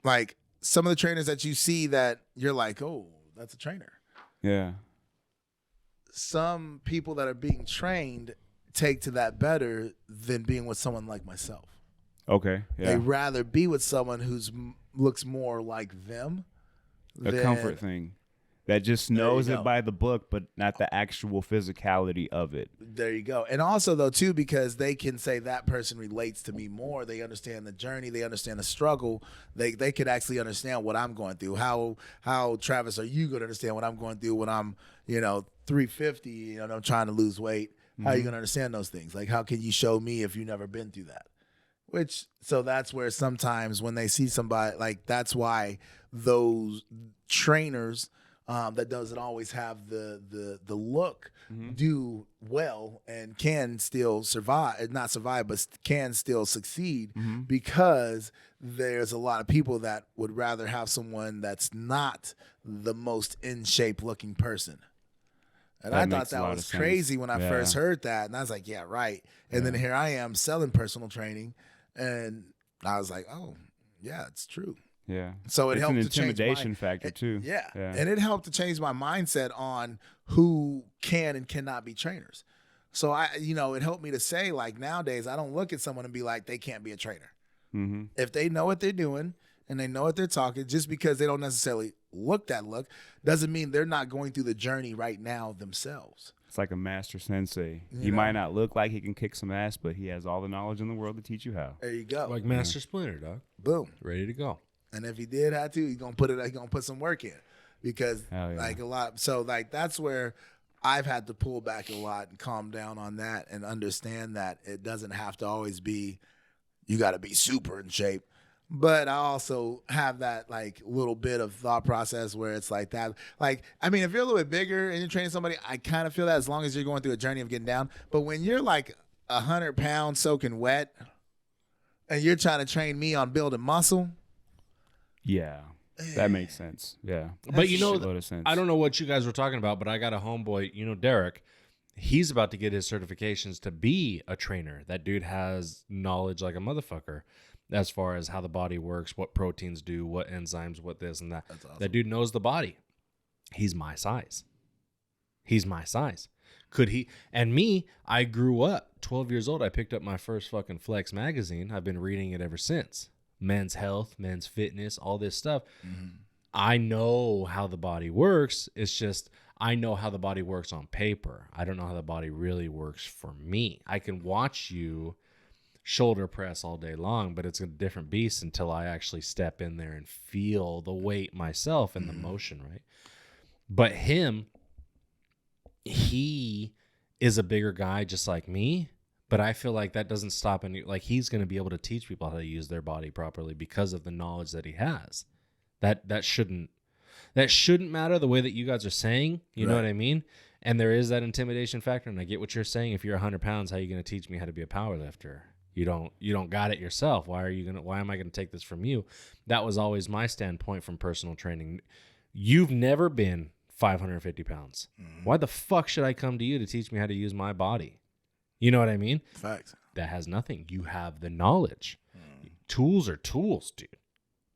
like, some of the trainers that you see that you're like, oh, that's a trainer. Yeah. Some people that are being trained take to that better than being with someone like myself. Okay. They Yeah. rather be with someone who's looks more like them. A comfort thing that just knows you it go. by the book, but not the actual physicality of it. There you go. And also, though, too, because they can say that person relates to me more. They understand the journey. They understand the struggle. They could actually understand what I'm going through. How Travis, are you going to understand what I'm going through when I'm 350 and I'm trying to lose weight? How are you going to understand those things? Like, how can you show me if you've never been through that? So that's where sometimes when they see somebody, like, that's why those trainers that doesn't always have the look do well and can still not survive, but can still succeed, because there's a lot of people that would rather have someone that's not the most in shape looking person. And I thought that was crazy when I first heard that. And I was like, yeah, right. And then here I am selling personal training. And I was like, oh, yeah, it's true. Yeah. So it helped an to change intimidation factor too. Yeah. And it helped to change my mindset on who can and cannot be trainers. So it helped me to say, like, nowadays I don't look at someone and be like, they can't be a trainer. Mm-hmm. If they know what they're doing and they know what they're talking, just because they don't necessarily look doesn't mean they're not going through the journey right now themselves. It's like a master sensei. He might not look like he can kick some ass, but he has all the knowledge in the world to teach you how. There you go. Like Master Splinter, dog. Boom. Ready to go. And if he did have to, he's gonna put some work in, because like a lot. So like that's where I've had to pull back a lot and calm down on that and understand that it doesn't have to always be you got to be super in shape. But I also have that like little bit of thought process where it's like that. Like, I mean, if you're a little bit bigger and you're training somebody, I kind of feel that as long as you're going through a journey of getting down. But when you're like 100 pounds soaking wet and you're trying to train me on building muscle. Yeah, that makes sense. Yeah. But I don't know what you guys were talking about, but I got a homeboy, Derek. He's about to get his certifications to be a trainer. That dude has knowledge like a motherfucker as far as how the body works, what proteins do, what enzymes, what this and that. That's awesome. That dude knows the body. He's my size. Could he? And me, I grew up 12 years old. I picked up my first fucking Flex magazine. I've been reading it ever since. Men's health, men's fitness, all this stuff. Mm-hmm. I know how the body works. It's just I know how the body works on paper. I don't know how the body really works for me. I can watch you shoulder press all day long, but it's a different beast until I actually step in there and feel the weight myself and the motion, right? But he is a bigger guy just like me. But I feel like that doesn't stop any. Like he's going to be able to teach people how to use their body properly because of the knowledge that he has. That shouldn't matter the way that you guys are saying. You know what I mean? And there is that intimidation factor. And I get what you're saying. If you're 100 pounds, how are you going to teach me how to be a power lifter? You don't got it yourself. Why am I going to take this from you? That was always my standpoint from personal training. You've never been 550 pounds. Mm-hmm. Why the fuck should I come to you to teach me how to use my body? You know what I mean? Facts. That has nothing. You have the knowledge. Tools are tools, dude.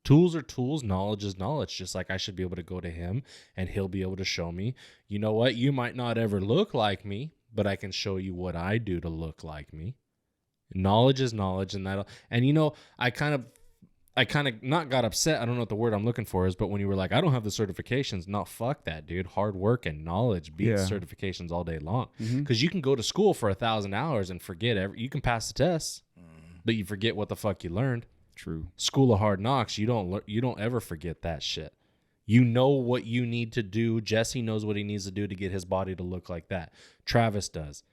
Tools are tools. Knowledge is knowledge. Just like I should be able to go to him and he'll be able to show me, you know what? You might not ever look like me, but I can show you what I do to look like me. Knowledge is knowledge. And I kind of not got upset. I don't know what the word I'm looking for is, but when you were like, I don't have the certifications. No, fuck that, dude. Hard work and knowledge beats certifications all day long. Because you can go to school for 1,000 hours and forget you can pass the tests, but you forget what the fuck you learned. True. School of hard knocks. You don't ever forget that shit. You know what you need to do. Jesse knows what he needs to do to get his body to look like that. Travis does.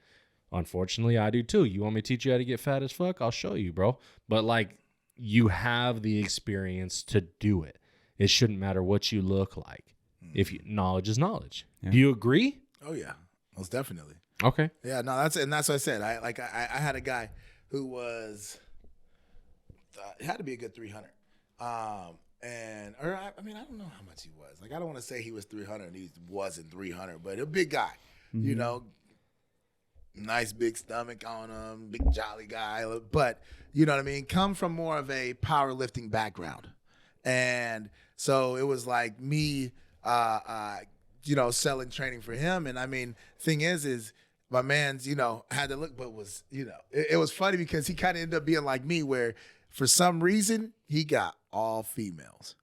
Unfortunately, I do too. You want me to teach you how to get fat as fuck? I'll show you, bro. But like, you have the experience to do it. It shouldn't matter what you look like. Knowledge is knowledge. Yeah. Do you agree? Oh yeah, most definitely. Okay. Yeah, no, that's what I said. I had a guy who was had to be a good 300. I don't know how much he was. Like, I don't want to say he was 300 and he wasn't 300, but a big guy, nice big stomach on him, big jolly guy. But you know what I mean? Come from more of a powerlifting background. And so it was like me, selling training for him. And I mean, thing is my man's, had to look, but was, it was funny because he kind of ended up being like me where for some reason he got all females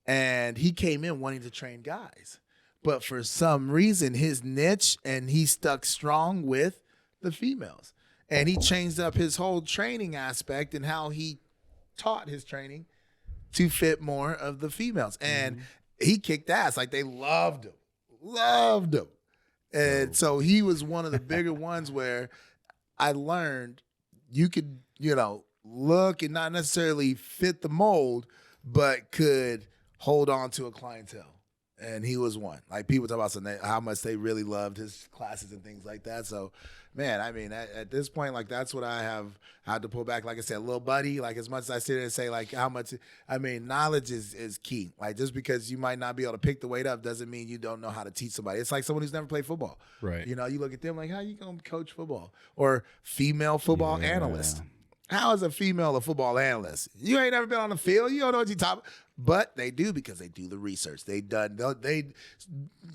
and he came in wanting to train guys. But for some reason his niche and he stuck strong with the females. And he changed up his whole training aspect and how he taught his training to fit more of the females. And he kicked ass. Like, they loved him. And so he was one of the bigger ones where I learned you could, look and not necessarily fit the mold, but could hold on to a clientele. And he was one. Like, people talk about how much they really loved his classes and things like that. So, man, I mean, at this point, like, that's what I have had to pull back. Like I said, little buddy, like, as much as I sit there and say, like, how much, I mean, knowledge is key. Like, just because you might not be able to pick the weight up doesn't mean you don't know how to teach somebody. It's like someone who's never played football. Right. You know, you look at them like, how you going to coach football? Or female football analyst. How is a female a football analyst? You ain't never been on the field. You don't know what you're talking about. But they do, because they do the research.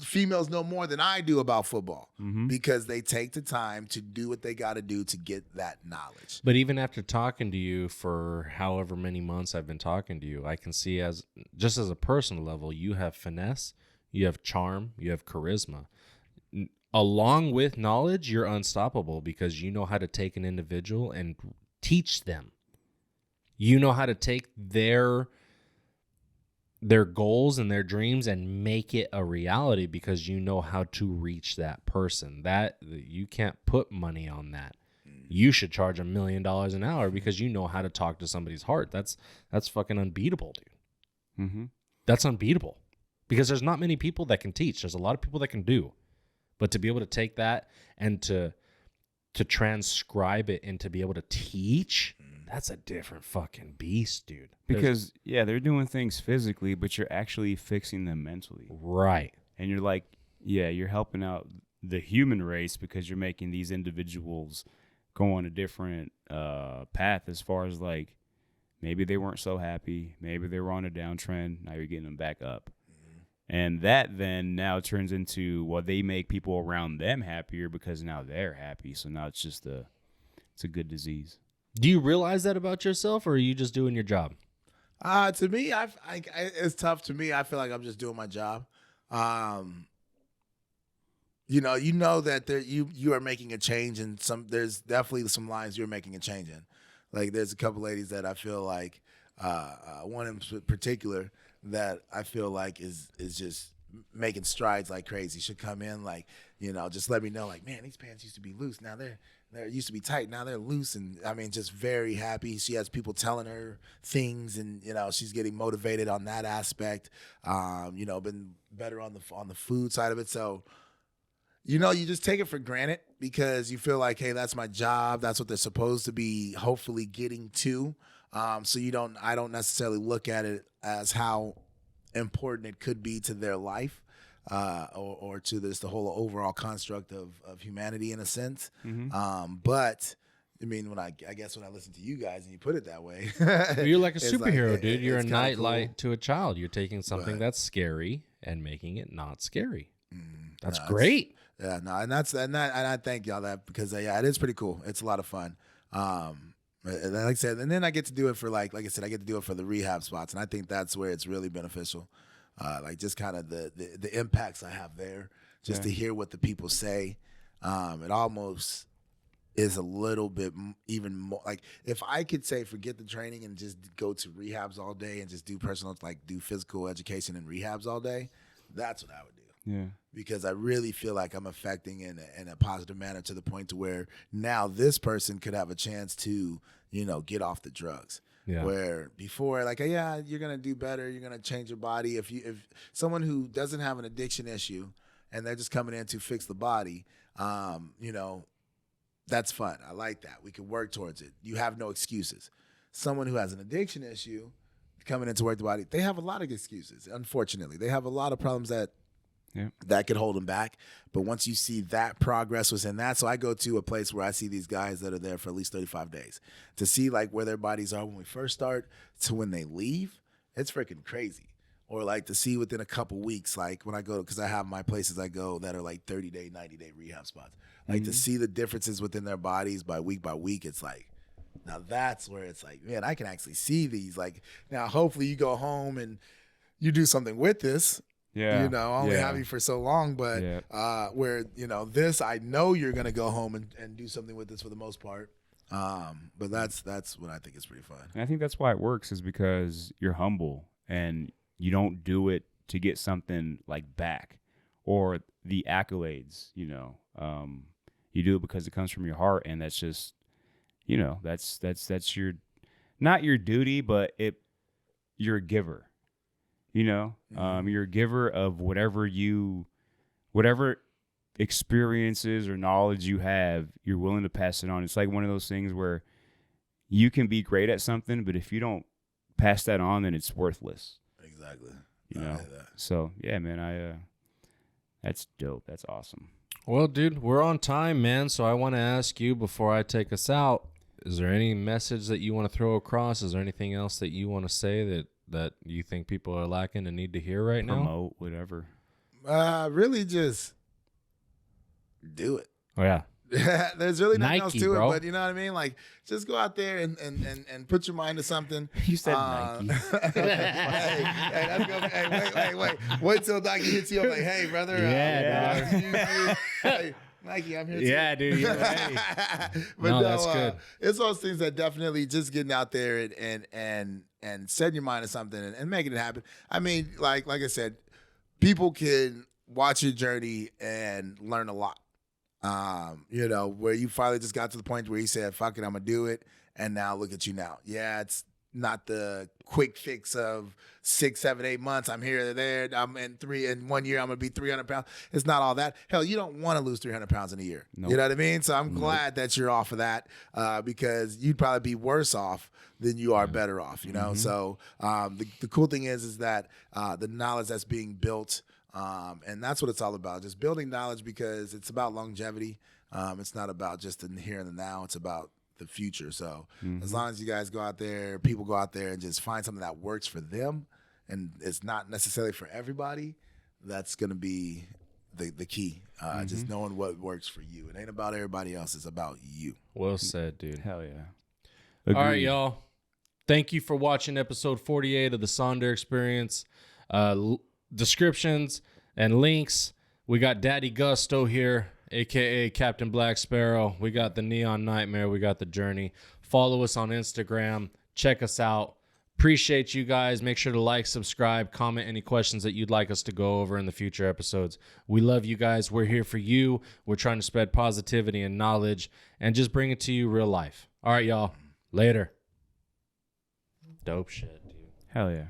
Females know more than I do about football, because they take the time to do what they got to do to get that knowledge. But even after talking to you for however many months I've been talking to you, I can see, as just as a personal level, you have finesse, you have charm, you have charisma. Along with knowledge, you're unstoppable, because you know how to take an individual and teach them. You know how to take their goals and their dreams and make it a reality, because you know how to reach that person. That you can't put money on that. You should charge $1 million an hour, because you know how to talk to somebody's heart. That's fucking unbeatable, dude. Mm-hmm. That's unbeatable, because there's not many people that can teach. There's a lot of people that can do, but to be able to take that and to transcribe it and to be able to teach, that's a different fucking beast, dude. Because, they're doing things physically, but you're actually fixing them mentally. Right. And you're like, you're helping out the human race, because you're making these individuals go on a different path, as far as, like, maybe they weren't so happy. Maybe they were on a downtrend. Now you're getting them back up. And that then now turns into, well, they make people around them happier, because now they're happy. So now it's just it's a good disease. Do you realize that about yourself, or are you just doing your job? To me, it's tough. To me, I feel like I'm just doing my job. You know that you are making a change, and there's definitely some lines you're making a change in. Like, there's a couple ladies that I feel like, one in particular that I feel like is just making strides like crazy. She'll come in, like, just let me know, like, man, these pants used to be loose. Now they used to be tight. Now they're loose. And I mean, just very happy. She has people telling her things, and, she's getting motivated on that aspect. Been better on the food side of it. So, you just take it for granted, because you feel like, hey, that's my job. That's what they're supposed to be hopefully getting to. So I don't necessarily look at it as how important it could be to their life, or to the whole overall construct of humanity, in a sense. Mm-hmm. But I mean, when I listen to you guys and you put it that way, You're like a it's superhero, like, dude. You're a it's kinda nightlight cool. to a child. You're taking something But- that's scary and making it not scary. That's No, great. Yeah, no, and I thank y'all that, because it is pretty cool. It's a lot of fun. And like I said, and then I get to do it for like I said, I get to do it for the rehab spots, and I think that's where it's really beneficial. Like, just kind of the impacts I have there, just to hear what the people say. It almost is a little bit even more like, if I could say forget the training and just go to rehabs all day and just do do physical education and rehabs all day, that's what I would do. Yeah. Because I really feel like I'm affecting in a positive manner, to the point to where now this person could have a chance to, get off the drugs. Yeah. Where before, like, you're going to do better. You're going to change your body. If someone who doesn't have an addiction issue and they're just coming in to fix the body, that's fun. I like that. We can work towards it. You have no excuses. Someone who has an addiction issue coming in to work the body, they have a lot of excuses. Unfortunately, they have a lot of problems that could hold them back. But once you see that progress was in that, so I go to a place where I see these guys that are there for at least 35 days to see like where their bodies are when we first start to when they leave. It's freaking crazy. Or like to see within a couple weeks, like when I go, because I have my places I go that are like 30-day, 90-day rehab spots. Like to see the differences within their bodies by week, it's like, now that's where it's like, man, I can actually see these. Like, now hopefully you go home and you do something with this. Yeah. I only have you for so long, but where, this, I know you're going to go home and do something with this for the most part. But that's what I think is pretty fun. And I think that's why it works, is because you're humble and you don't do it to get something like back or the accolades, you do it because it comes from your heart. And that's just, that's not your duty, but you're a giver. You know, you're a giver of whatever experiences or knowledge you have, you're willing to pass it on. It's like one of those things where you can be great at something, but if you don't pass that on, then it's worthless. Exactly. You know? So, yeah, man, that's dope. That's awesome. Well, dude, we're on time, man. So I want to ask you before I take us out, is there any message that you want to throw across? Is there anything else that you want to say that you think people are lacking and need to hear right now? Promote, whatever. Really just do it. Oh, yeah. There's really nothing else Nike, to bro. it, but you know what I mean? Like, just go out there and put your mind to something. You said Nike. hey, let's go. Hey, wait. Wait till Nike hits you up like, hey, brother. Hey, Nike, I'm here too. Yeah, dude. You're right. But No, that's good. It's those things that definitely just getting out there and setting your mind to something and making it happen. I mean, like I said, people can watch your journey and learn a lot. You know, where you finally just got to the point where you said, fuck it, I'm gonna do it. And now look at you now. Yeah, it's not the quick fix of 6, 7, 8 months. I'm here, there. I'm in 1 year, I'm gonna be 300 pounds. It's not all that. Hell, you don't want to lose 300 pounds in a year. Nope. You know what I mean? So I'm glad that you're off of that, because you'd probably be worse off than you are better off, you know? So the cool thing is that the knowledge that's being built, and that's what it's all about, just building knowledge, because it's about longevity. It's not about just the here and the now. It's about the future. So as long as you guys go out there, people go out there and just find something that works for them, and it's not necessarily for everybody, that's going to be the key. Just knowing what works for you. It ain't about everybody else. It's about you. Well said, dude. Hell yeah. Agreed. All right, y'all. Thank you for watching episode 48 of the Sonder Experience. Descriptions and links. We got Daddygusto here, a.k.a. Captain Black Sparrow. We got the Neon Nightmare. We got the Journey. Follow us on Instagram. Check us out. Appreciate you guys. Make sure to like, subscribe, comment any questions that you'd like us to go over in the future episodes. We love you guys. We're here for you. We're trying to spread positivity and knowledge and just bring it to you real life. All right, y'all. Later. Dope shit, dude. Hell yeah.